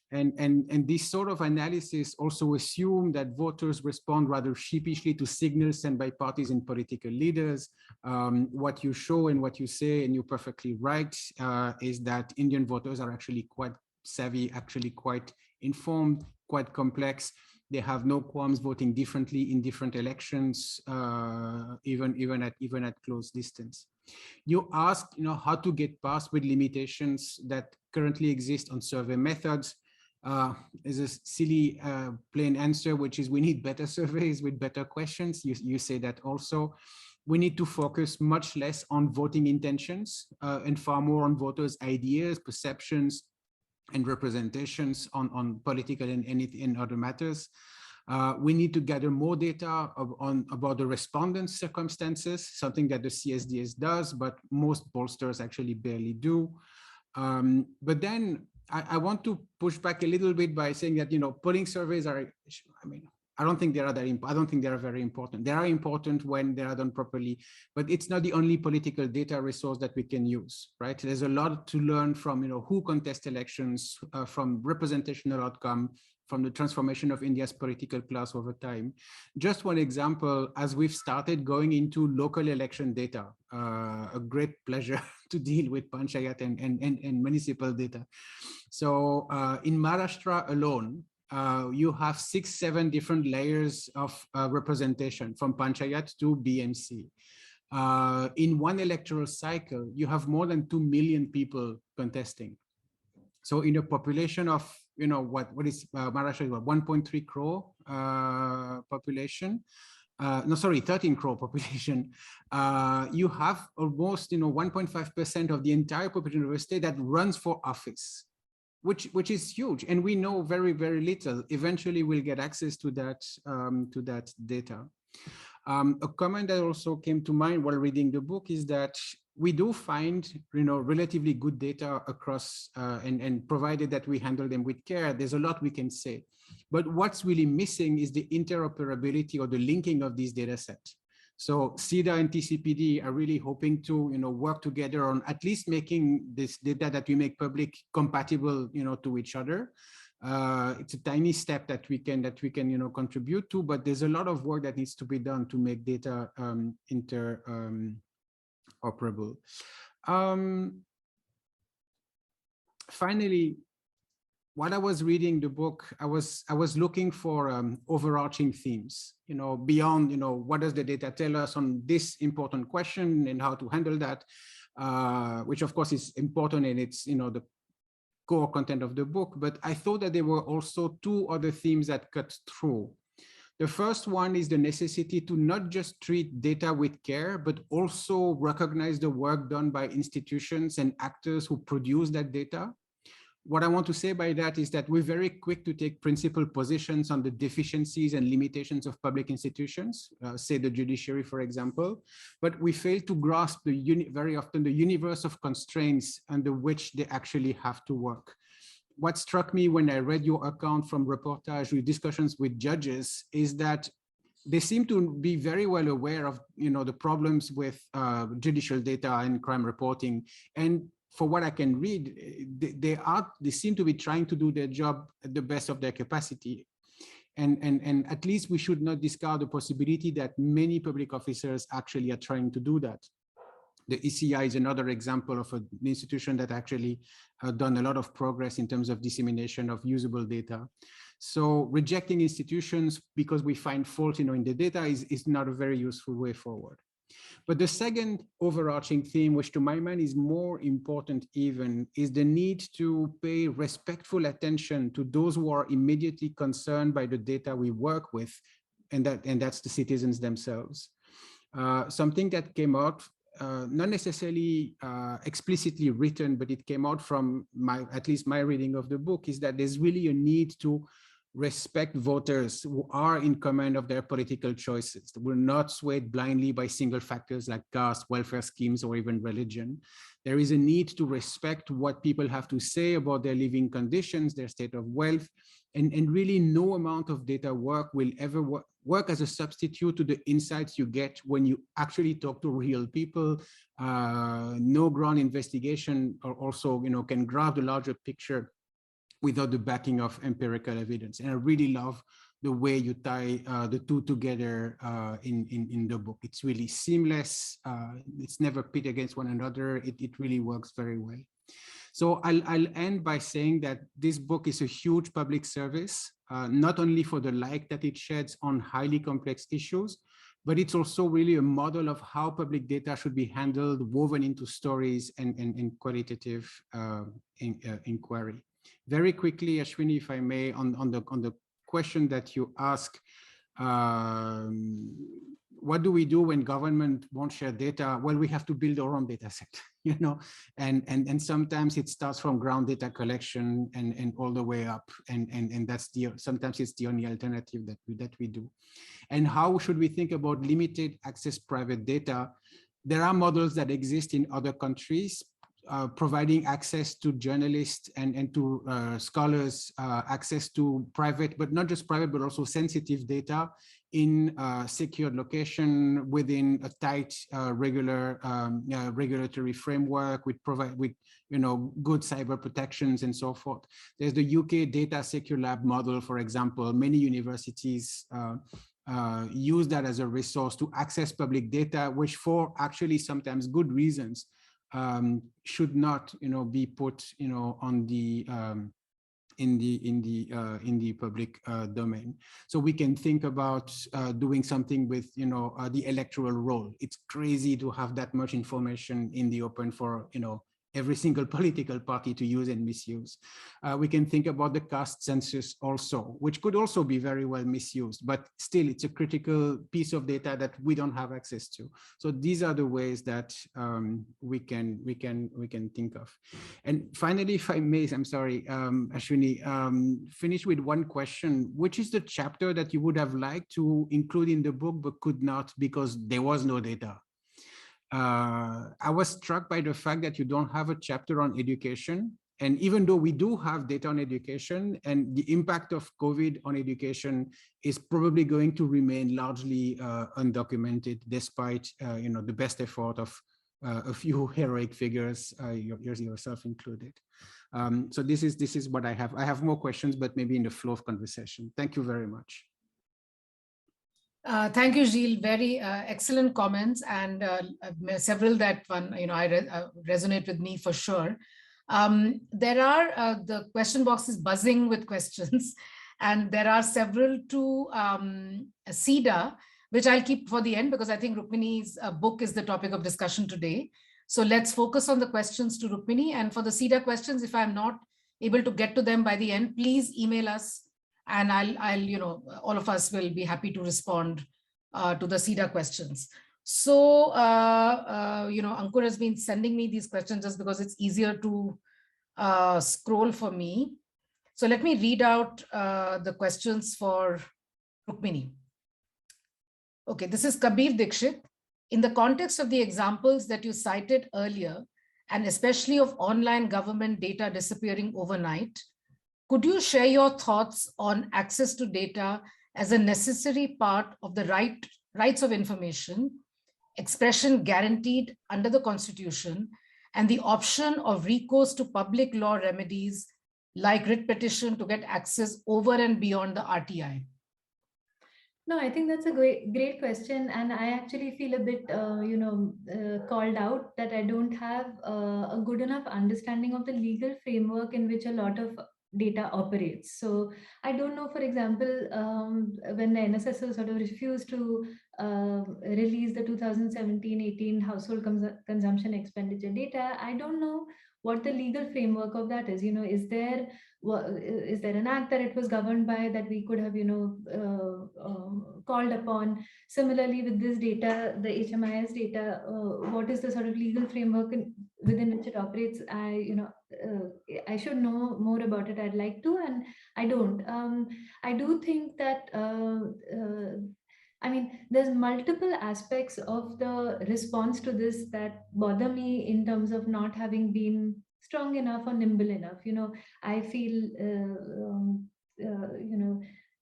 And this sort of analysis also assume that voters respond rather sheepishly to signals sent by parties and political leaders. What you show and what you say, and you're perfectly right, is that Indian voters are actually quite savvy, actually quite informed, quite complex. They have no qualms voting differently in different elections, even at close distance. You asked, how to get past with limitations that currently exist on survey methods. Is a silly plain answer, which is we need better surveys with better questions. You say that also. We need to focus much less on voting intentions and far more on voters' ideas, perceptions, and representations on political and other matters. We need to gather more data about the respondents' circumstances, something that the CSDS does, but most pollsters actually barely do. But then I want to push back a little bit by saying that, polling surveys are, I don't think they are I don't think they are very important. They are important when they are done properly, but it's not the only political data resource that we can use, right? There's a lot to learn from, who contest elections, from representational outcome, from the transformation of India's political class over time. Just one example, as we've started going into local election data, a great pleasure to deal with Panchayat and municipal data. So in Maharashtra alone, you have 6-7 different layers of representation from Panchayat to BMC. In one electoral cycle, you have more than 2 million people contesting. So in a population of, what is Maharashtra, 1.3 crore population, 13 crore population, you have almost, 1.5% of the entire population of the state that runs for office. Which is huge, and we know very, very little. Eventually, we'll get access to that data. A comment that also came to mind while reading the book is that we do find, relatively good data across, and provided that we handle them with care, there's a lot we can say. But what's really missing is the interoperability or the linking of these data sets. So CEDA and TCPD are really hoping to, work together on at least making this data that we make public compatible, to each other. It's a tiny step that we can, contribute to, but there's a lot of work that needs to be done to make data interoperable. Finally, while I was reading the book, I was looking for overarching themes, beyond, what does the data tell us on this important question and how to handle that, which of course is important, and it's, the core content of the book. But I thought that there were also 2 other themes that cut through. The first one is the necessity to not just treat data with care, but also recognize the work done by institutions and actors who produce that data. What I want to say by that is that we're very quick to take principled positions on the deficiencies and limitations of public institutions, say the judiciary, for example, but we fail to grasp very often the universe of constraints under which they actually have to work. What struck me when I read your account from reportage with discussions with judges is that they seem to be very well aware of, the problems with judicial data and crime reporting. And for what I can read, they seem to be trying to do their job at the best of their capacity. And at least we should not discard the possibility that many public officers actually are trying to do that. The ECI is another example of an institution that actually done a lot of progress in terms of dissemination of usable data. So rejecting institutions because we find fault in the data is not a very useful way forward. But the second overarching theme, which to my mind is more important even, is the need to pay respectful attention to those who are immediately concerned by the data we work with, and that's the citizens themselves. Something that came out, not necessarily explicitly written, but it came out from at least my reading of the book, is that there's really a need to respect voters who are in command of their political choices. We're not swayed blindly by single factors like caste, welfare schemes, or even religion. There is a need to respect what people have to say about their living conditions, their state of wealth, and really no amount of data work will ever work as a substitute to the insights you get when you actually talk to real people. No ground investigation also can grab the larger picture without the backing of empirical evidence. And I really love the way you tie the two together in the book. It's really seamless. It's never pit against one another. It really works very well. So I'll end by saying that this book is a huge public service, not only for the light that it sheds on highly complex issues, but it's also really a model of how public data should be handled, woven into stories and qualitative inquiry. Very quickly, Ashwini, if I may, on the question that you ask, what do we do when government won't share data? Well, we have to build our own data set, you know, and sometimes it starts from ground data collection and all the way up, and that's sometimes it's the only alternative that we do. And how should we think about limited access private data? There are models that exist in other countries, providing access to journalists and to scholars, access to private, but not just private, but also sensitive data in secured location within a tight regulatory framework with good cyber protections and so forth. There's the UK Data Secure Lab model, for example. Many universities use that as a resource to access public data, which for actually sometimes good reasons should not, be put, on the in the public domain. So we can think about doing something with, the electoral roll. It's crazy to have that much information in the open for, every single political party to use and misuse. We can think about the caste census also, which could also be very well misused, but still it's a critical piece of data that we don't have access to. So these are the ways that we can think of. And finally, if I may, I'm sorry, Ashwini, finish with one question. Which is the chapter that you would have liked to include in the book but could not because there was no data? I was struck by the fact that you don't have a chapter on education. And even though we do have data on education, and the impact of COVID on education is probably going to remain largely undocumented, despite the best effort of a few heroic figures, yourself included. So this is what I have. I have more questions, but maybe in the flow of conversation. Thank you very much. Thank you, Gilles. Very excellent comments, and several that one, resonate with me for sure. There are the question box is buzzing with questions, and there are several to CEDA, which I'll keep for the end because I think Rukmini's book is the topic of discussion today. So let's focus on the questions to Rukmini, and for the CEDA questions, if I'm not able to get to them by the end, please email us. And I'll, all of us will be happy to respond to the CEDA questions. So, Ankur has been sending me these questions just because it's easier to scroll for me. So let me read out the questions for Rukmini. Okay, this is Kabir Dikshit. In the context of the examples that you cited earlier, and especially of online government data disappearing overnight, could you share your thoughts on access to data as a necessary part of the rights of information, expression guaranteed under the Constitution, and the option of recourse to public law remedies like writ petition to get access over and beyond the RTI? No, I think that's a great question, and I actually feel a bit, called out that I don't have a good enough understanding of the legal framework in which a lot of data operates. So I don't know, for example, when the NSSO sort of refused to release the 2017-18 household consumption expenditure data, I don't know what the legal framework of that is. Is there an act that it was governed by that we could have, called upon? Similarly, with this data, the HMIS data, what is the sort of legal framework within which it operates? I should know more about it. I'd like to, and I don't. I do think that there's multiple aspects of the response to this that bother me in terms of not having been strong enough or nimble enough. I feel,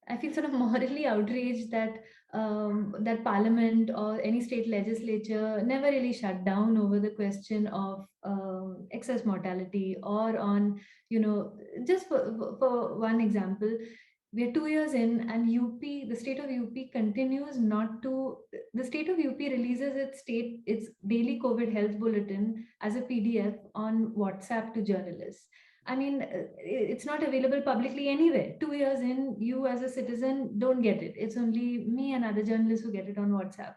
I feel sort of morally outraged that that Parliament or any state legislature never really shut down over the question of excess mortality, or on, just for one example, we are 2 years in, and UP, the state of UP continues not to. The state of UP releases its daily COVID health bulletin as a PDF on WhatsApp to journalists. I mean, it's not available publicly anywhere. 2 years in, you as a citizen don't get it. It's only me and other journalists who get it on WhatsApp.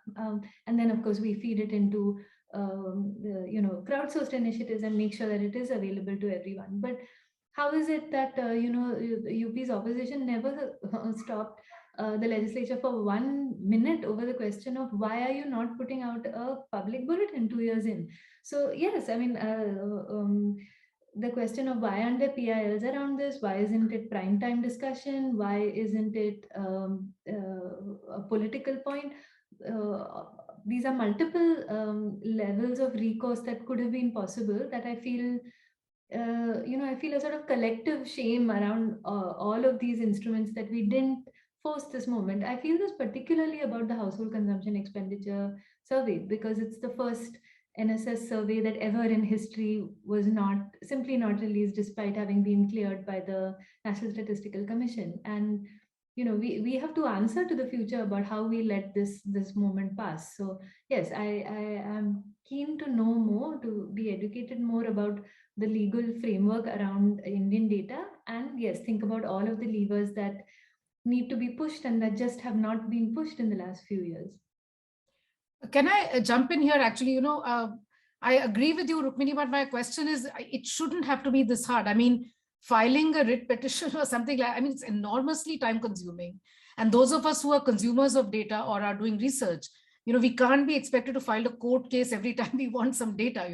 And then, of course, we feed it into crowdsourced initiatives and make sure that it is available to everyone. But how is it that UP's opposition never stopped the legislature for 1 minute over the question of why are you not putting out a public bulletin 2 years in? So yes, I mean, the question of why aren't there PILs around this? Why isn't it prime time discussion? Why isn't it a political point? These are multiple levels of recourse that could have been possible, that I feel I feel a sort of collective shame around all of these instruments that we didn't force this moment. I feel this particularly about the household consumption expenditure survey, because it's the first NSS survey that ever in history was simply not released, despite having been cleared by the National Statistical Commission. And we have to answer to the future about how we let this moment pass. So yes, I am keen to know more, to be educated more about the legal framework around Indian data, and yes, think about all of the levers that need to be pushed and that just have not been pushed in the last few years. Can I jump in here? Actually, I agree with you, Rukmini, but my question is, it shouldn't have to be this hard. I mean, filing a writ petition or something like, I mean, it's enormously time consuming. And those of us who are consumers of data or are doing research, we can't be expected to file a court case every time we want some data,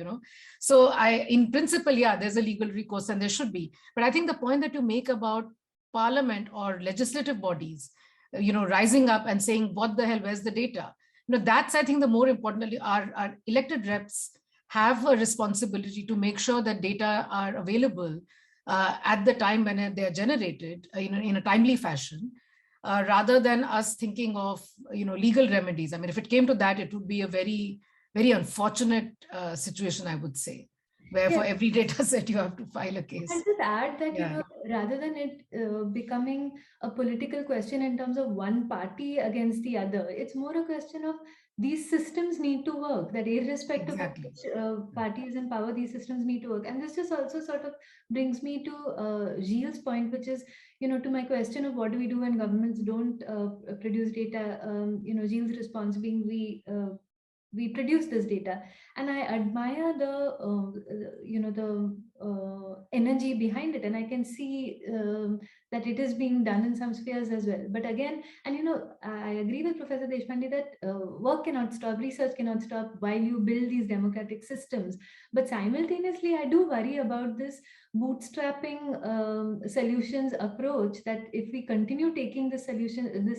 So in principle, yeah, there's a legal recourse and there should be. But I think the point that you make about parliament or legislative bodies, rising up and saying, what the hell, where's the data? That's, I think, the more importantly, our elected reps have a responsibility to make sure that data are available at the time when they are generated in a timely fashion, rather than us thinking of legal remedies. I mean, if it came to that, it would be a very, very unfortunate situation, I would say, where for every data set you have to file a case. And just add that rather than it becoming a political question in terms of one party against the other, it's more a question of these systems need to work, that irrespective of which party is in power, these systems need to work. And this just also sort of brings me to Gilles' point, which is, to my question of what do we do when governments don't produce data, Gilles' response being we produce this data. And I admire the energy behind it, and I can see that it is being done in some spheres as well. But again, and I agree with Professor Deshpande that work cannot stop, research cannot stop while you build these democratic systems. But simultaneously, I do worry about this bootstrapping solutions approach, that if we continue taking this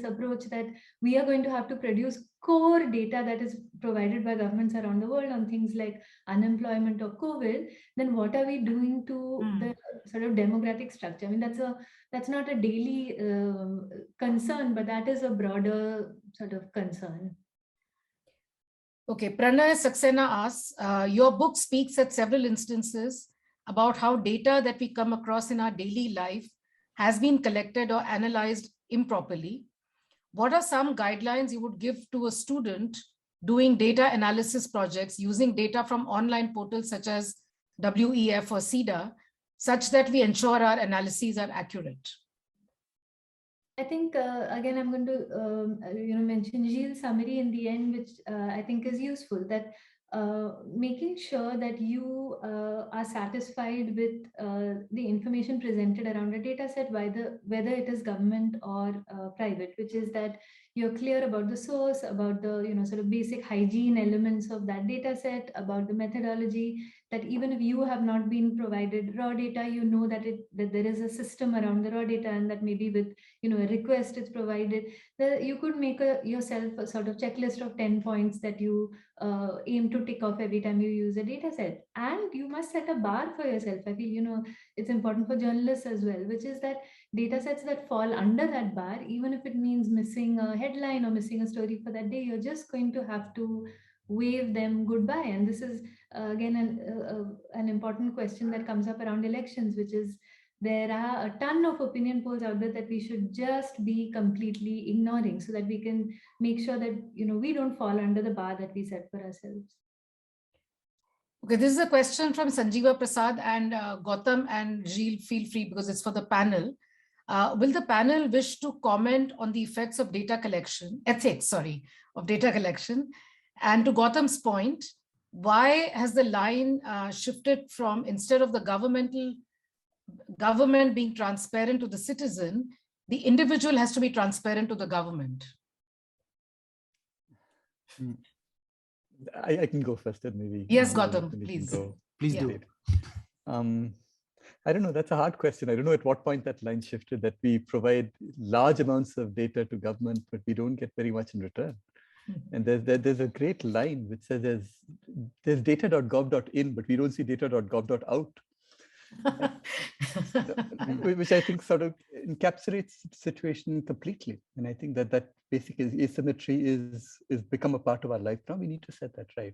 approach that we are going to have to produce core data that is provided by governments around the world on things like unemployment or COVID, then what are we doing to the sort of democratic structure? I mean, that's not a daily concern, but that is a broader sort of concern. Okay, Pranay Saxena asks, your book speaks at several instances about how data that we come across in our daily life has been collected or analyzed improperly. What are some guidelines you would give to a student doing data analysis projects using data from online portals such as WEF or CEDA, such that we ensure our analyses are accurate? I think, again, I'm going to mention Gilles' summary in the end, which I think is useful, that making sure that you are satisfied with the information presented around a data set, whether it is government or private, which is that you're clear about the source, about the sort of basic hygiene elements of that data set, about the methodology, that even if you have not been provided raw data, that there is a system around the raw data, and that maybe with a request it's provided. You could make yourself a sort of checklist of 10 points that you aim to tick off every time you use a data set. And you must set a bar for yourself. I feel it's important for journalists as well, which is that data sets that fall under that bar, even if it means missing a headline or missing a story for that day, you're just going to have to wave them goodbye. And this is again an important question that comes up around elections, which is there are a ton of opinion polls out there that we should just be completely ignoring, so that we can make sure that we don't fall under the bar that we set for ourselves. Okay, this is a question from Sanjeeva Prasad, and Gautam and Gilles, feel free because it's for the panel. Will the panel wish to comment on the effects of ethics of data collection? And to Gautam's point, why has the line shifted from, instead of the government being transparent to the citizen, the individual has to be transparent to the government? I can go first, and maybe. Yes, Gautam, please. Please do. I don't know. That's a hard question. I don't know at what point that line shifted, that we provide large amounts of data to government, but we don't get very much in return. And there's a great line which says there's data.gov.in, but we don't see data.gov.out. Which I think sort of encapsulates the situation completely. And I think that basic asymmetry is become a part of our life now. We need to set that right.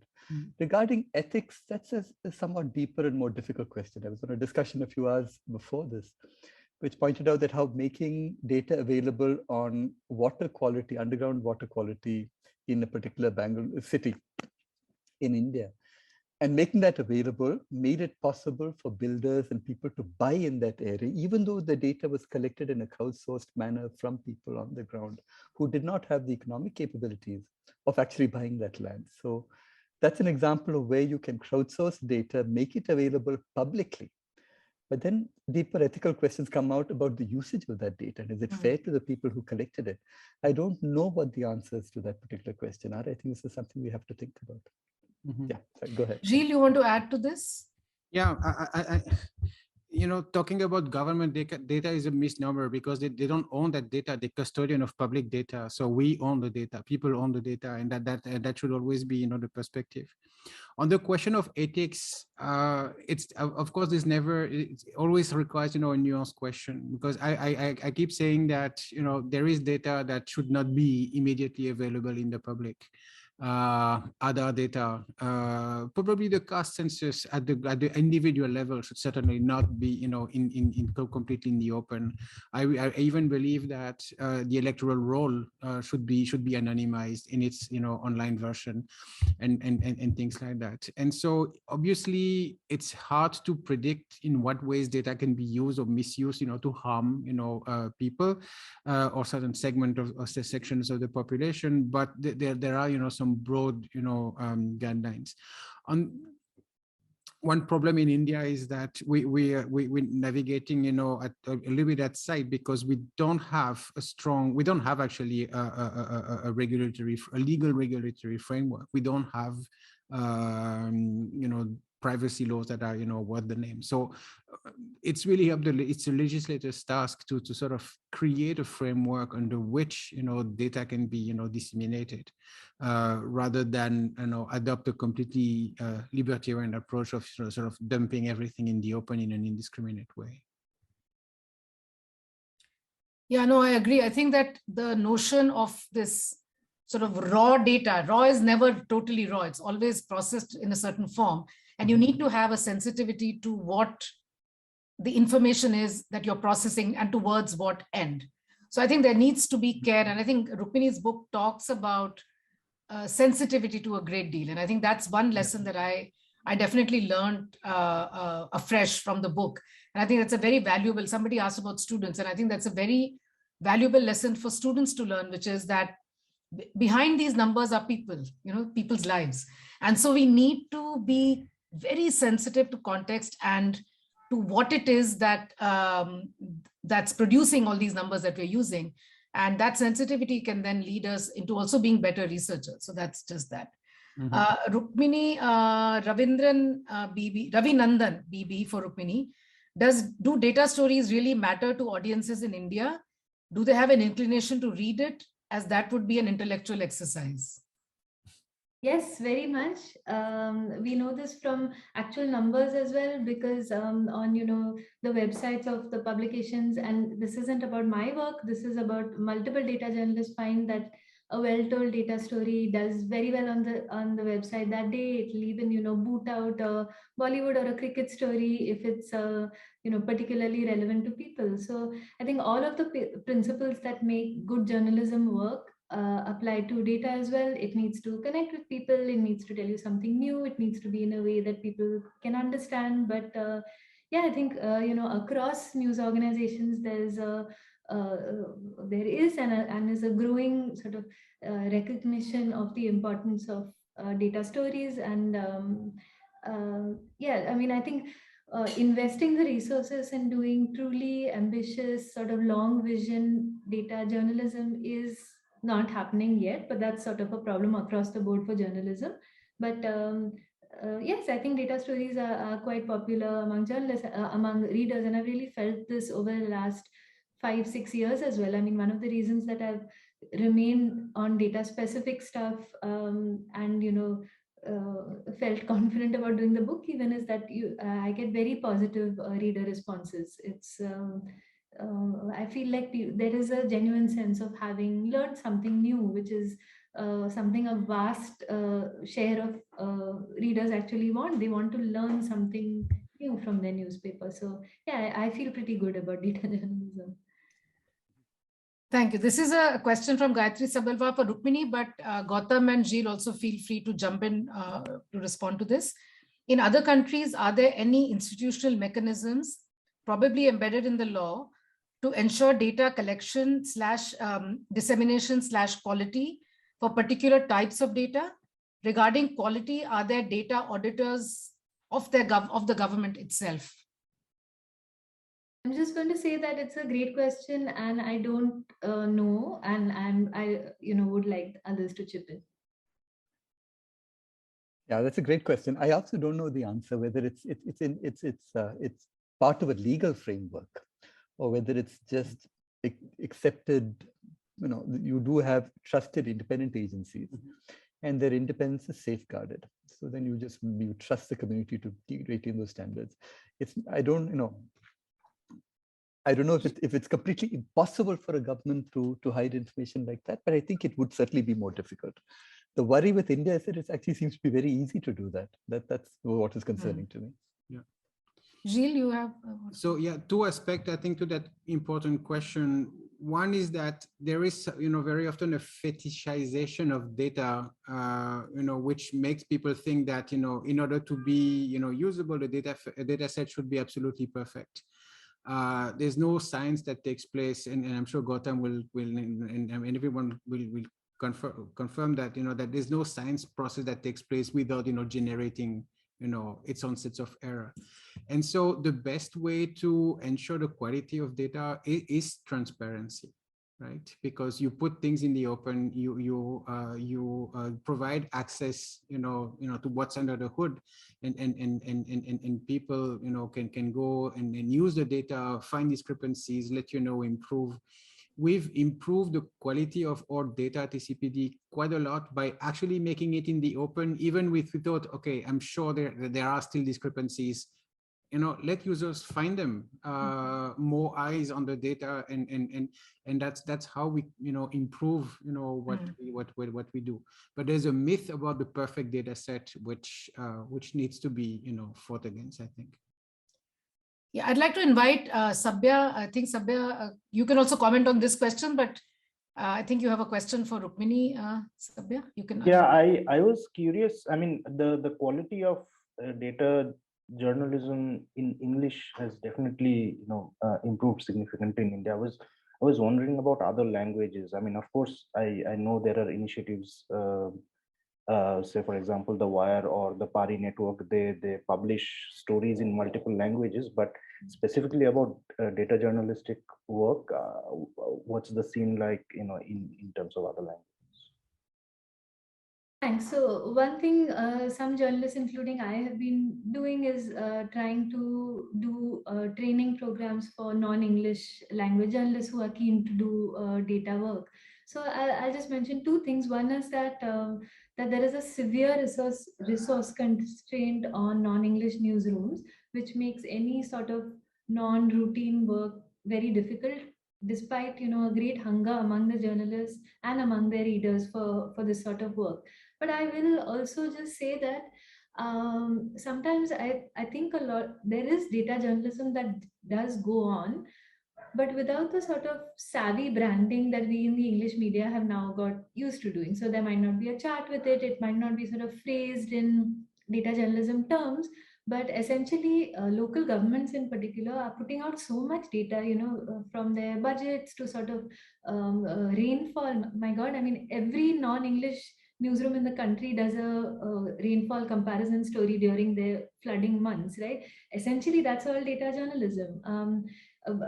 Regarding ethics, that's a somewhat deeper and more difficult question. I was on a discussion a few hours before this, which pointed out that how making data available on water quality, underground water quality in a particular Bangalore city in India, and making that available made it possible for builders and people to buy in that area, even though the data was collected in a crowdsourced manner from people on the ground who did not have the economic capabilities of actually buying that land. So that's an example of where you can crowdsource data, make it available publicly. But then deeper ethical questions come out about the usage of that data. And is it fair to the people who collected it? I don't know what the answers to that particular question are. I think this is something we have to think about. Yeah, sorry, go ahead. Gilles, you want to add to this? Yeah, talking about government data is a misnomer, because they don't own that data. They're custodian of public data. So we own the data, people own the data, and that should always be, the perspective. On the question of ethics, it's of course it always requires, a nuanced question, because I keep saying that, there is data that should not be immediately available in the public. Other data, probably the caste census at the individual level should certainly not be, completely in the open. I even believe that the electoral roll should be anonymized in its, online version, and things like that. And so obviously it's hard to predict in what ways data can be used or misused, to harm, people or certain segment of sections of the population. But there are, some broad, guidelines. One problem in India is that we're navigating, at a little bit at side, because we don't have actually a legal regulatory framework. We don't have, privacy laws that are, worth the name. So it's really it's the legislator's task to sort of create a framework under which, data can be, disseminated, rather than, adopt a completely libertarian approach of sort of dumping everything in the open in an indiscriminate way. Yeah, no, I agree. I think that the notion of this sort of raw data, raw is never totally raw. It's always processed in a certain form. And you need to have a sensitivity to what the information is that you're processing and towards what end. So I think there needs to be care. And I think Rukmini's book talks about sensitivity to a great deal. And I think that's one lesson that I definitely learned afresh from the book. And I think that's a very valuable, somebody asked about students, and I think that's a very valuable lesson for students to learn, which is that behind these numbers are people, people's lives. And so we need to be very sensitive to context and to what it is that that's producing all these numbers that we're using. And that sensitivity can then lead us into also being better researchers. So that's just that. Rukmini, Ravinandan BB for Rukmini. Do data stories really matter to audiences in India? Do they have an inclination to read it, as that would be an intellectual exercise? Yes, very much. We know this from actual numbers as well, because on the websites of the publications, and this isn't about my work, this is about multiple data journalists find that a well-told data story does very well on the website that day, it'll even boot out a Bollywood or a cricket story if it's particularly relevant to people. So I think all of the principles that make good journalism work apply to data as well. It needs to connect with people, it needs to tell you something new, it needs to be in a way that people can understand. But yeah, I think across news organizations there is and is a growing sort of recognition of the importance of data stories. And yeah, I mean, I think investing the resources and doing truly ambitious sort of long vision data journalism is not happening yet, but that's sort of a problem across the board for journalism. But yes, I think data stories are quite popular among journalists, among readers, and I've really felt this over the last 5-6 years as well. I mean, one of the reasons that I've remained on data specific stuff and felt confident about doing the book even is that I get very positive reader responses. It's I feel like there is a genuine sense of having learned something new, which is something a vast share of readers actually want. They want to learn something new from their newspaper. So yeah, I feel pretty good about data journalism. Thank you. This is a question from Gayatri Sabalwa for Rukmini, but Gautam and Gilles also feel free to jump in to respond to this. In other countries, are there any institutional mechanisms, probably embedded in the law, to ensure data collection / dissemination / quality for particular types of data? Regarding quality, are there data auditors of the government itself? I'm just going to say that it's a great question, and I don't know, and I would like others to chip in. Yeah, that's a great question. I also don't know the answer, whether it's part of a legal framework or whether it's just accepted. You do have trusted independent agencies, and their independence is safeguarded. So then you trust the community to retain those standards. I don't know if it's completely impossible for a government to hide information like that, but I think it would certainly be more difficult. The worry with India is that it actually seems to be very easy to do that. That's what is concerning to me. Yeah. Gilles, you have? So yeah, two aspects, I think, to that important question. One is that there is, very often a fetishization of data, which makes people think that, in order to be, usable, a data set should be absolutely perfect. There's no science that takes place, and I'm sure Gautam will and everyone will confirm that, that there's no science process that takes place without, generating, its own sets of error. And so the best way to ensure the quality of data is transparency, right? Because you put things in the open, you provide access, to what's under the hood, and people, can go and use the data, find discrepancies, let improve. We've improved the quality of our data at TCPD quite a lot by actually making it in the open, even without, okay, I'm sure there are still discrepancies. Let users find them, more eyes on the data, and that's how we, improve, what we do. But there's a myth about the perfect data set, which needs to be, fought against, I think. Yeah, I'd like to invite Sabya. I think Sabya, you can also comment on this question, but I think you have a question for Rukmini. Sabya, you can. Yeah, I was curious. I mean, the quality of data journalism in English has definitely, improved significantly in India. I was wondering about other languages. I mean, of course, I know there are initiatives. Say, for example, the Wire or the Pari Network, they publish stories in multiple languages, but specifically about data journalistic work, what's the scene like, in terms of other languages? Thanks. So one thing some journalists, including I, have been doing is trying to do training programs for non-English language journalists who are keen to do data work. So I'll just mention two things. One is that that there is a severe resource constraint on non-English newsrooms, which makes any sort of non-routine work very difficult despite, a great hunger among the journalists and among their readers for this sort of work. But I will also just say that sometimes I think a lot, there is data journalism that does go on, but without the sort of savvy branding that we in the English media have now got used to doing. So there might not be a chart with it, it might not be sort of phrased in data journalism terms, but essentially local governments in particular are putting out so much data, from their budgets to sort of rainfall. My God, I mean, every non-English newsroom in the country does a rainfall comparison story during their flooding months, right? Essentially, that's all data journalism.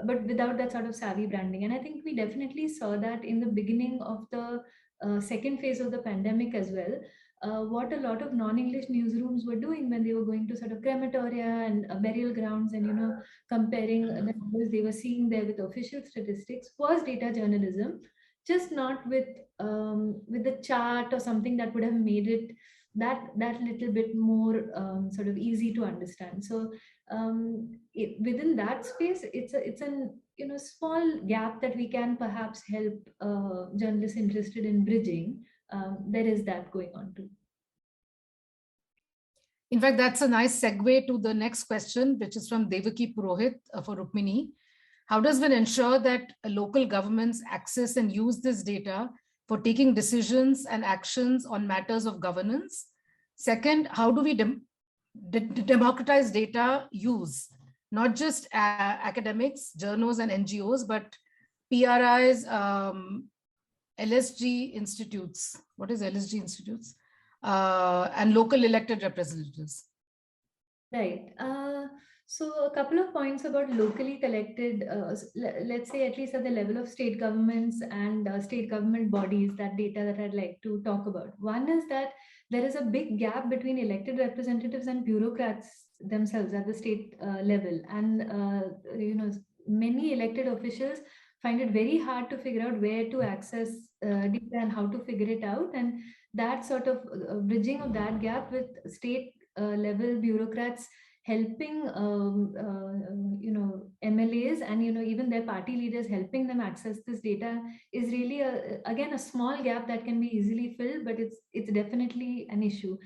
But without that sort of savvy branding. And I think we definitely saw that in the beginning of the second phase of the pandemic as well. What a lot of non-English newsrooms were doing when they were going to sort of crematoria and burial grounds and, comparing the numbers they were seeing there with official statistics was data journalism, just not with the chart or something that would have made it that little bit more sort of easy to understand. So within that space, it's an small gap that we can perhaps help journalists interested in bridging. There is that going on too. In fact, that's a nice segue to the next question, which is from Devaki Purohit for Rukmini. How does one ensure that local governments access and use this data for taking decisions and actions on matters of governance? Second, how do we democratize data use, not just academics, journals, and NGOs, but PRIs, LSG institutes? What is LSG institutes? And local elected representatives. Right. So a couple of points about locally collected, let's say at least at the level of state governments and state government bodies, that data that I'd like to talk about. One is that there is a big gap between elected representatives and bureaucrats themselves at the state level. And, many elected officials find it very hard to figure out where to access data and how to figure it out. And that sort of bridging of that gap with state level bureaucrats helping MLAs and even their party leaders, helping them access this data is really again a small gap that can be easily filled, but it's definitely an issue.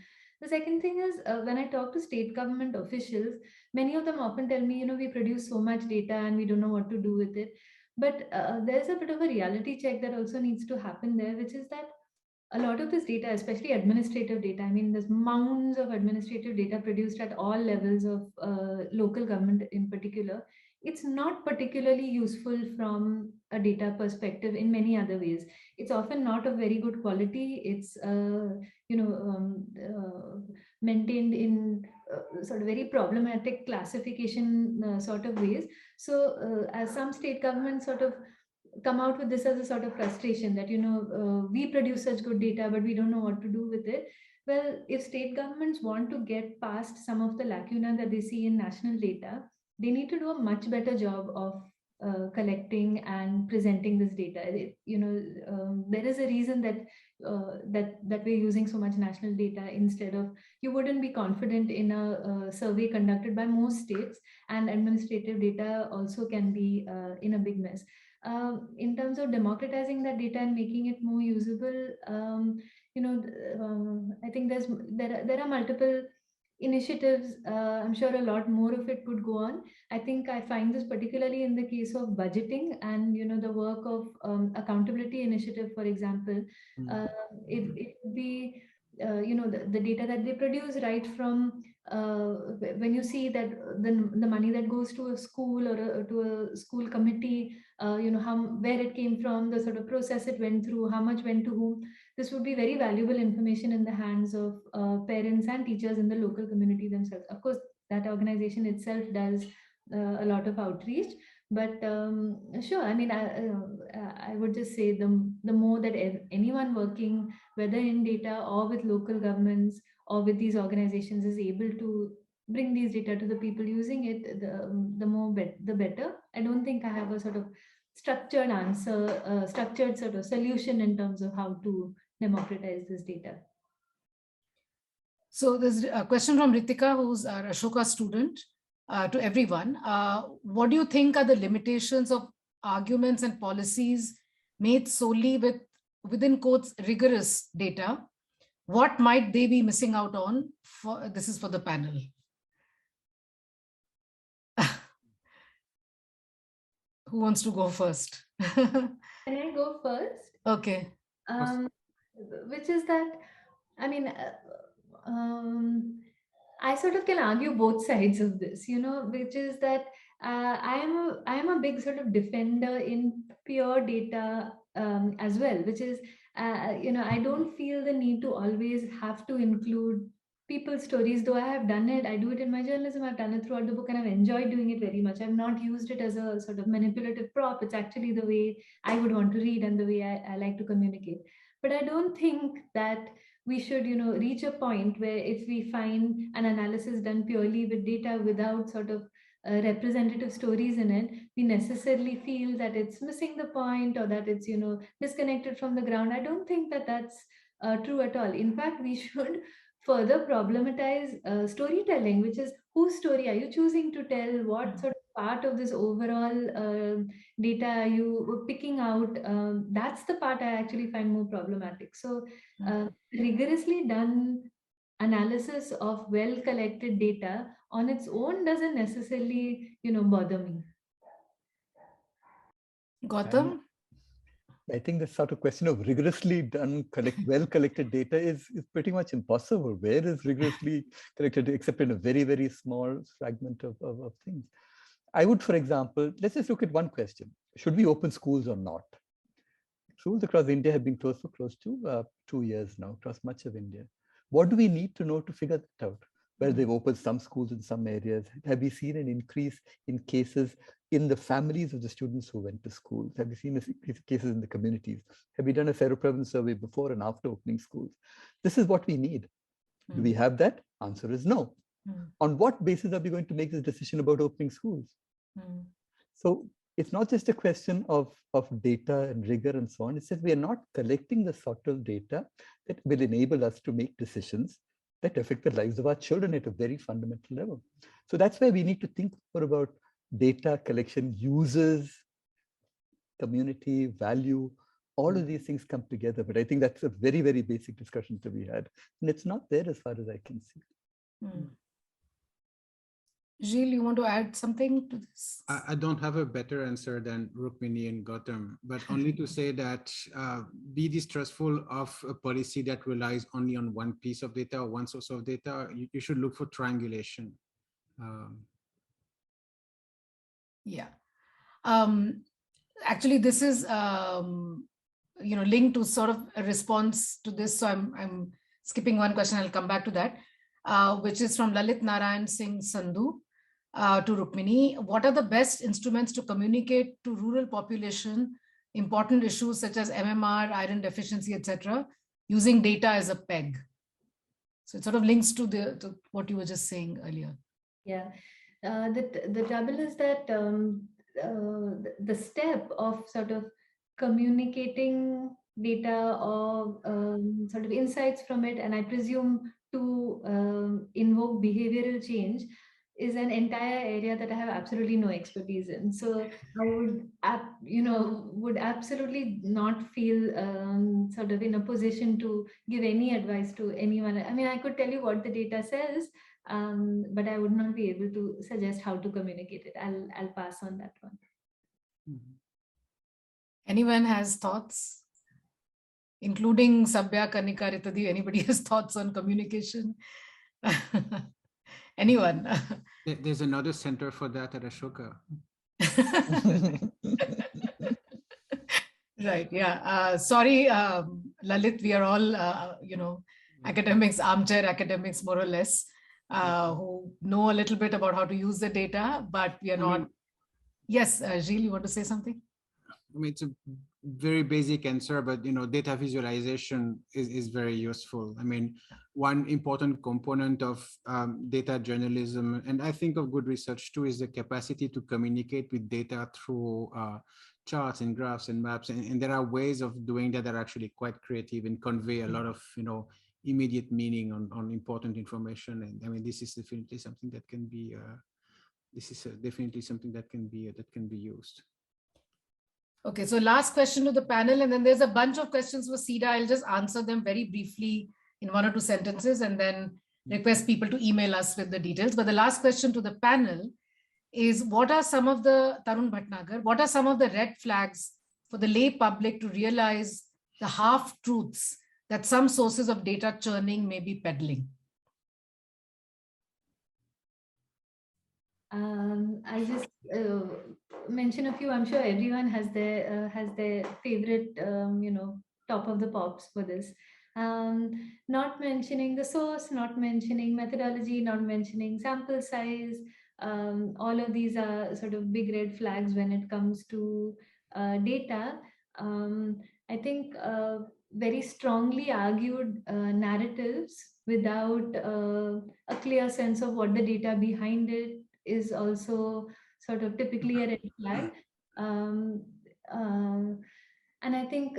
The second thing is when I talk to state government officials, many of them often tell me, we produce so much data and we don't know what to do with it. But there's a bit of a reality check that also needs to happen there, which is that a lot of this data, especially administrative data, I mean, there's mounds of administrative data produced at all levels of local government in particular. It's not particularly useful from a data perspective in many other ways. It's often not of very good quality. It's, maintained in sort of very problematic classification sort of ways. So as some state governments sort of come out with this as a sort of frustration that we produce such good data but we don't know what to do with it. Well, if state governments want to get past some of the lacuna that they see in national data, they need to do a much better job of collecting and presenting this data. There is a reason that that we're using so much national data instead of, you wouldn't be confident in a survey conducted by most states, and administrative data also can be in a big mess. In terms of democratizing that data and making it more usable, I think there are multiple initiatives. I'm sure a lot more of it could go on. I think I find this particularly in the case of budgeting and the work of accountability initiative, for example. It would be the data that they produce right from when you see that the money that goes to a school or to a school committee, where it came from, the sort of process it went through, how much went to whom. This would be very valuable information in the hands of parents and teachers in the local community themselves. Of course, that organization itself does a lot of outreach, but sure, I mean, I would just say the more that anyone working, whether in data or with local governments or with these organizations, is able to bring these data to the people using it, the more the better. I don't think I have a sort of structured answer, structured sort of solution in terms of how to democratize this data. So there's a question from Ritika, who's our Ashoka student, to everyone. What do you think are the limitations of arguments and policies made solely with, within quotes, rigorous data, what might they be missing out on? This is for the panel. Who wants to go first? Can I go first? Okay. Which is that, I mean, I sort of can argue both sides of this, which is that I am a big sort of defender in pure data as well, which is, I don't feel the need to always have to include people's stories, though I have done it. I do it in my journalism. I've done it throughout the book and I've enjoyed doing it very much. I've not used it as a sort of manipulative prop. It's actually the way I would want to read and the way I like to communicate. But I don't think that we should, reach a point where if we find an analysis done purely with data without sort of representative stories in it, we necessarily feel that it's missing the point or that it's, disconnected from the ground. I don't think that that's true at all. In fact, we should further problematize storytelling, which is whose story are you choosing to tell? What sort of part of this overall data are you picking out? That's the part I actually find more problematic. So rigorously done analysis of well collected data on its own doesn't necessarily, bother me. Gautam? I think the sort of question of rigorously done, well collected data is pretty much impossible. Where is rigorously collected, except in a very, very small fragment of things? I would, for example, let's just look at one question. Should we open schools or not? Schools across India have been closed for close to 2 years now, across much of India. What do we need to know to figure that out? Where they've opened some schools in some areas? Have we seen an increase in cases in the families of the students who went to schools? Have we seen cases in the communities? Have we done a seroprevalence survey before and after opening schools? This is what we need. Do we have that? Answer is no. On what basis are we going to make this decision about opening schools? So it's not just a question of data and rigor and so on. It's that we are not collecting the sort of data that will enable us to make decisions that affect the lives of our children at a very fundamental level. So that's why we need to think more about data collection, users, community, value, all of these things come together. But I think that's a very, very basic discussion to be had. And it's not there as far as I can see. Gilles, you want to add something to this? I don't have a better answer than Rukmini and Gautam, but only to say that be distrustful of a policy that relies only on one piece of data or one source of data. You should look for triangulation. Yeah. Actually, this is linked to sort of a response to this. So I'm skipping one question. I'll come back to that, which is from Lalit Narayan Singh Sandhu to Rukmini. What are the best instruments to communicate to rural population important issues such as MMR, iron deficiency, etc., using data as a peg? So it sort of links to what you were just saying earlier. Yeah, the trouble is that the step of sort of communicating data or sort of insights from it, and I presume to invoke behavioral change, is an entire area that I have absolutely no expertise in. So I would absolutely not feel sort of in a position to give any advice to anyone. I mean, I could tell you what the data says, but I would not be able to suggest how to communicate it. I'll pass on that one. Anyone has thoughts? Including Sabya, Kanika, Ritadi, anybody has thoughts on communication? Anyone? There's another center for that at Ashoka. Right, yeah. Sorry, Lalit, we are all, academics, armchair academics, more or less, who know a little bit about how to use the data, but we are not. Yes, Gilles, you want to say something? I mean, it's a very basic answer, but data visualization is very useful. I mean, one important component of data journalism, and I think of good research too, is the capacity to communicate with data through charts and graphs and maps. And there are ways of doing that are actually quite creative and convey a lot of immediate meaning on important information. And I mean, this is definitely something that can be definitely something that can be used. Okay, so last question to the panel, and then there's a bunch of questions for CEDA. I'll just answer them very briefly in 1 or 2 sentences and then request people to email us with the details. But the last question to the panel is, what are some of the, Tarun Bhatnagar, what are some of the red flags for the lay public to realize the half-truths that some sources of data churning may be peddling? I'll just mention a few. I'm sure everyone has their favorite, top of the pops for this. Not mentioning the source, not mentioning methodology, not mentioning sample size. All of these are sort of big red flags when it comes to data. I think very strongly argued narratives without a clear sense of what the data behind it is also sort of typically a red flag. Um, and I think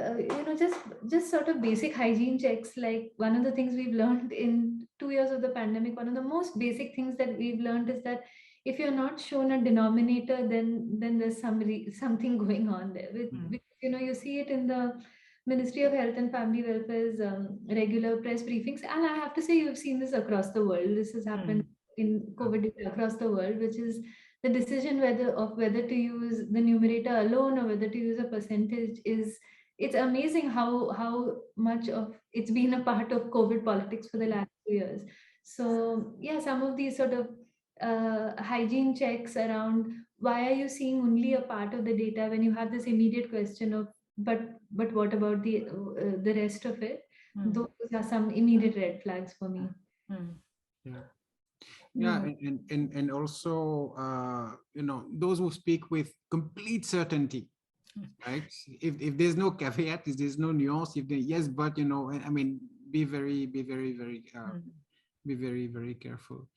just sort of basic hygiene checks. Like, one of the things we've learned in 2 years of the pandemic, one of the most basic things that we've learned is that if you're not shown a denominator, then there's something going on there. You see it in the Ministry of Health and Family Welfare's regular press briefings, and I have to say, you've seen this across the world. This has happened in COVID data across the world, which is the decision whether to use the numerator alone or whether to use a percentage it's amazing how much of it's been a part of COVID politics for the last 2 years. So yeah, some of these sort of hygiene checks around why are you seeing only a part of the data when you have this immediate question of but what about the rest of it? Those are some immediate red flags for me. Yeah, and also, those who speak with complete certainty, right? If there's no caveat, if there's no nuance, if they, yes, but, I mean, be very, very careful.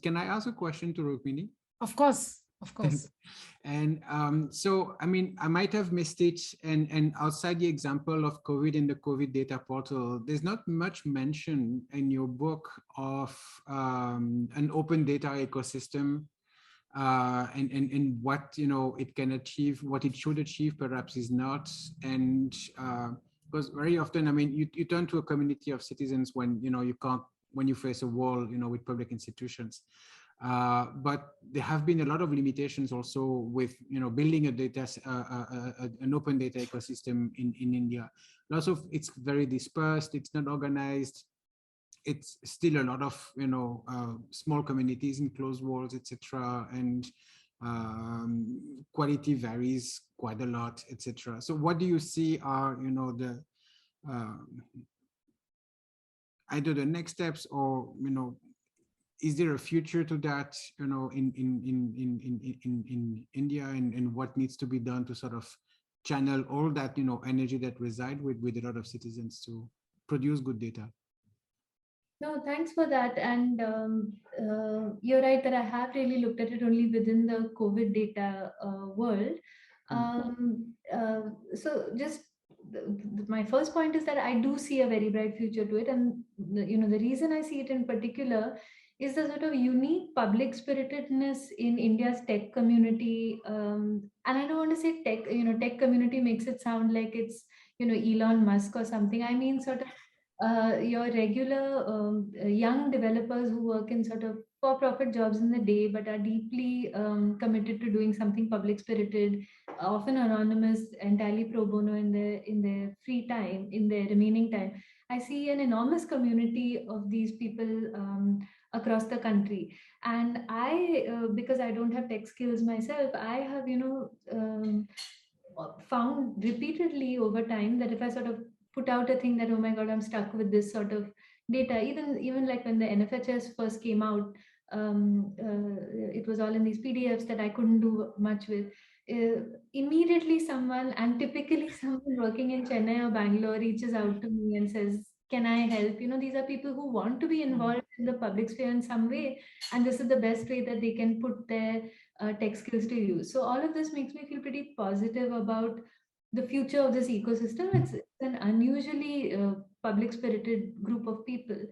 Can I ask a question to Rukmini? Of course, of course. And so, I mean, I might have missed it. And outside the example of COVID in the COVID data portal, there's not much mention in your book of an open data ecosystem and what, it can achieve, what it should achieve, perhaps is not. And because very often, I mean, you turn to a community of citizens when, when you face a wall, with public institutions. But there have been a lot of limitations also with, building a data, an open data ecosystem in India. Lots of it's very dispersed. It's not organized. It's still a lot of, small communities in closed walls, etc. And quality varies quite a lot, etc. So what do you see are, the either the next steps or, is there a future to that, in India, and what needs to be done to sort of channel all that, energy that reside with a lot of citizens to produce good data? No, thanks for that. And you're right that I have really looked at it only within the COVID data world. So just my first point is that I do see a very bright future to it. And the reason I see it in particular is the sort of unique public spiritedness in India's tech community. And I don't want to say tech, tech community makes it sound like it's, Elon Musk or something. I mean, sort of your regular young developers who work in sort of for-profit jobs in the day, but are deeply committed to doing something public-spirited, often anonymous, entirely pro bono in their free time, in their remaining time. I see an enormous community of these people across the country, and I, because I don't have tech skills myself, I have found repeatedly over time that if I sort of put out a thing that, oh my God, I'm stuck with this sort of data, even like when the NFHS first came out, it was all in these PDFs that I couldn't do much with. Immediately someone, and typically someone working in Chennai or Bangalore, reaches out to me and says, can I help? These are people who want to be involved in the public sphere in some way, and this is the best way that they can put their tech skills to use. So all of this makes me feel pretty positive about the future of this ecosystem. It's an unusually public spirited group of people.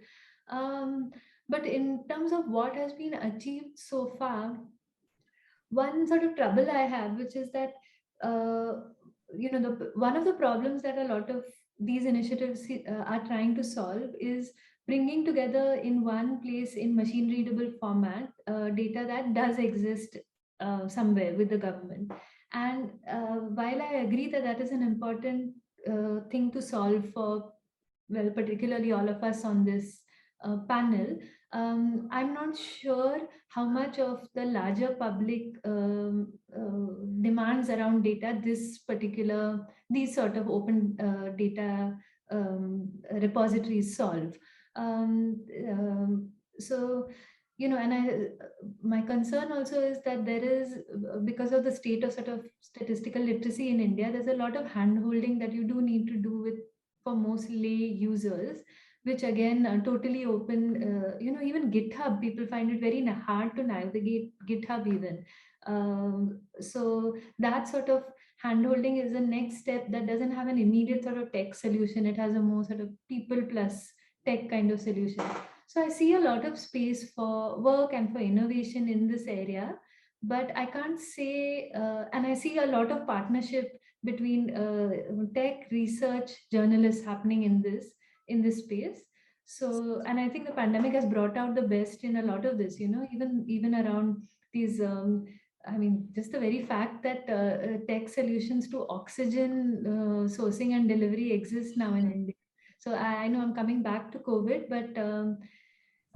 But in terms of what has been achieved so far, one sort of trouble I have, which is that one of the problems that a lot of these initiatives are trying to solve is bringing together in one place in machine readable format data that does exist somewhere with the government. And while I agree that that is an important thing to solve for, well, particularly all of us on this panel, I'm not sure how much of the larger public demands around data these sort of open data repositories solve. So, and my concern also is that there is, because of the state of sort of statistical literacy in India, there's a lot of hand-holding that you do need to do with for most lay users, which again totally open, even GitHub, people find it very hard to navigate GitHub even. So that sort of handholding is the next step that doesn't have an immediate sort of tech solution. It has a more sort of people plus tech kind of solution. So I see a lot of space for work and for innovation in this area, but I can't say, and I see a lot of partnership between tech, research, journalists happening in this space. So, and I think the pandemic has brought out the best in a lot of this, even around these, just the very fact that tech solutions to oxygen sourcing and delivery exist now in India. So I know I'm coming back to COVID, but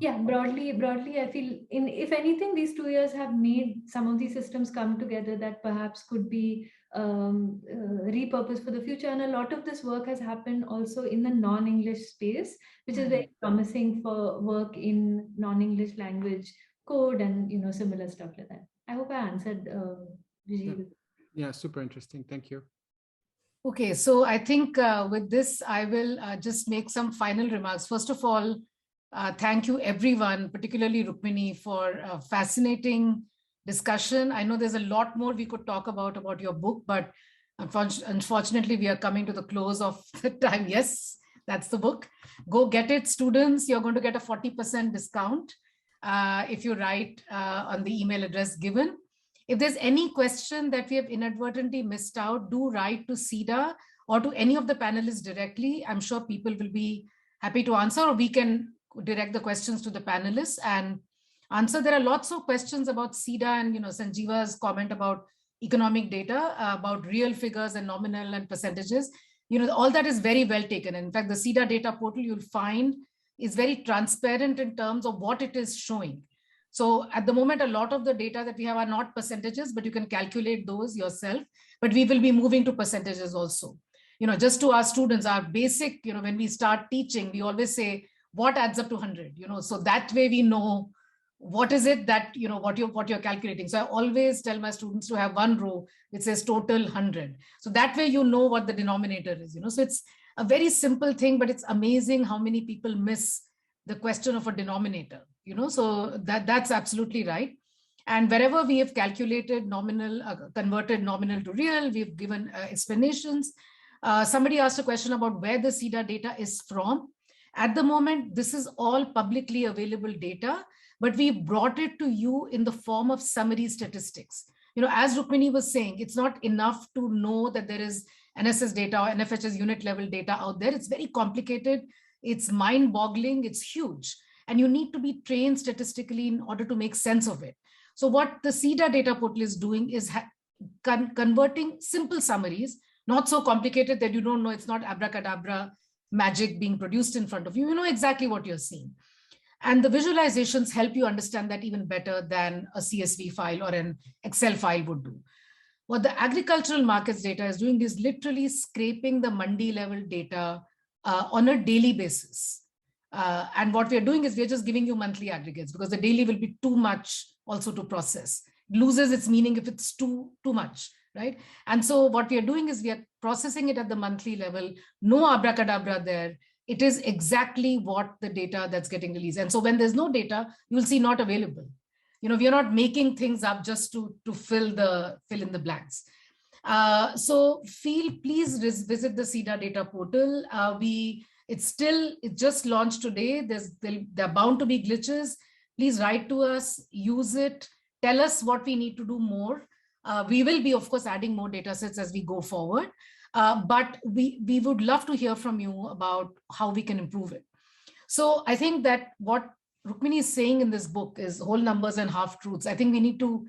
yeah, broadly, I feel if anything, these 2 years have made some of these systems come together that perhaps could be repurposed for the future. And a lot of this work has happened also in the non-English space, which is very promising for work in non-English language code and similar stuff like that. I hope I answered. Yeah, super interesting. Thank you. Okay, so I think with this, I will just make some final remarks. First of all, thank you everyone, particularly Rukmini, for a fascinating discussion. I know there's a lot more we could talk about your book, but unfortunately we are coming to the close of the time. Yes, that's the book. Go get it, students. You're going to get a 40% discount if you write on the email address given. If there's any question that we have inadvertently missed out, do write to CEDA or to any of the panelists directly. I'm sure people will be happy to answer, or we can direct the questions to the panelists and answer. There are lots of questions about CEDA and Sanjeeva's comment about economic data, about real figures and nominal and percentages. All that is very well taken. In fact, the CEDA data portal you'll find is very transparent in terms of what it is showing. So at the moment, a lot of the data that we have are not percentages, but you can calculate those yourself. But we will be moving to percentages also. Just to our students, our basic, when we start teaching, we always say, what adds up to 100? So that way we know what is it that, what you're calculating. So I always tell my students to have one row which says total 100. So that way you know what the denominator is, So it's a very simple thing, but it's amazing how many people miss the question of a denominator, so that's absolutely right. And wherever we have calculated nominal, converted nominal to real, we've given explanations. Somebody asked a question about where the CEDA data is from. At the moment, this is all publicly available data, but we brought it to you in the form of summary statistics. As Rukmini was saying, it's not enough to know that there is NSS data or NFHS unit level data out there. It's very complicated. It's mind-boggling. It's huge. And you need to be trained statistically in order to make sense of it. So what the CEDA data portal is doing is converting simple summaries, not so complicated that you don't know, it's not abracadabra magic being produced in front of you. You know exactly what you're seeing. And the visualizations help you understand that even better than a CSV file or an Excel file would do. What the agricultural markets data is doing is literally scraping the Mandi level data on a daily basis. And what we're doing is we're just giving you monthly aggregates because the daily will be too much also to process. It loses its meaning if it's too much, right? And so what we are doing is we are processing it at the monthly level, no abracadabra there. It is exactly what the data that's getting released. And so when there's no data, you'll see not available. We are not making things up just to fill in the blanks. So please visit the CEDA data portal. It just launched today. There are bound to be glitches. Please write to us, use it, tell us what we need to do more. We will be, of course, adding more data sets as we go forward. But we would love to hear from you about how we can improve it. So I think that what Rukmini is saying in this book is whole numbers and half truths. I think we need to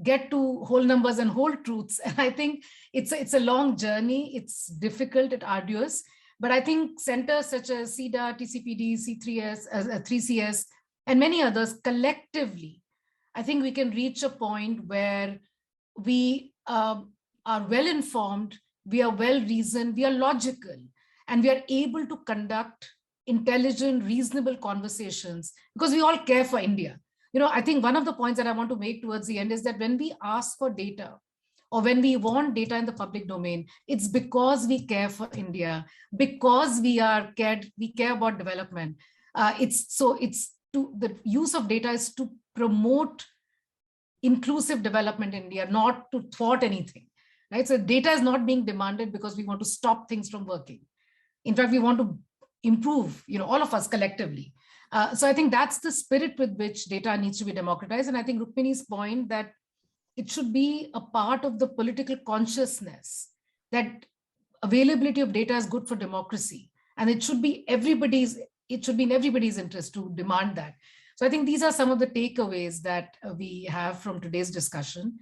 get to whole numbers and whole truths. And I think it's a long journey. It's difficult, it's arduous. But I think centers such as CEDA, TCPD, C3S, 3CS, and many others collectively, I think we can reach a point where we are well informed, we are well reasoned, we are logical, and we are able to conduct intelligent, reasonable conversations because we all care for India. I think one of the points that I want to make towards the end is that when we ask for data or when we want data in the public domain, it's because we care for India, because we care about development. The use of data is to promote inclusive development in India, not to thwart anything, right? So data is not being demanded because we want to stop things from working. In fact, we want to improve, all of us collectively. So I think that's the spirit with which data needs to be democratized. And I think Rukmini's point that it should be a part of the political consciousness that availability of data is good for democracy. And it should be in everybody's interest to demand that. So I think these are some of the takeaways that we have from today's discussion.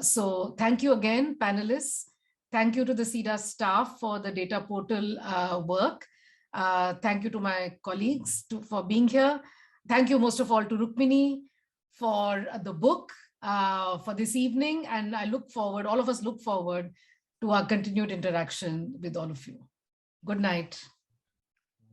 So thank you again, panelists. Thank you to the CEDA staff for the data portal work. Thank you to my colleagues for being here. Thank you most of all to Rukmini for the book for this evening. And all of us look forward to our continued interaction with all of you. Good night.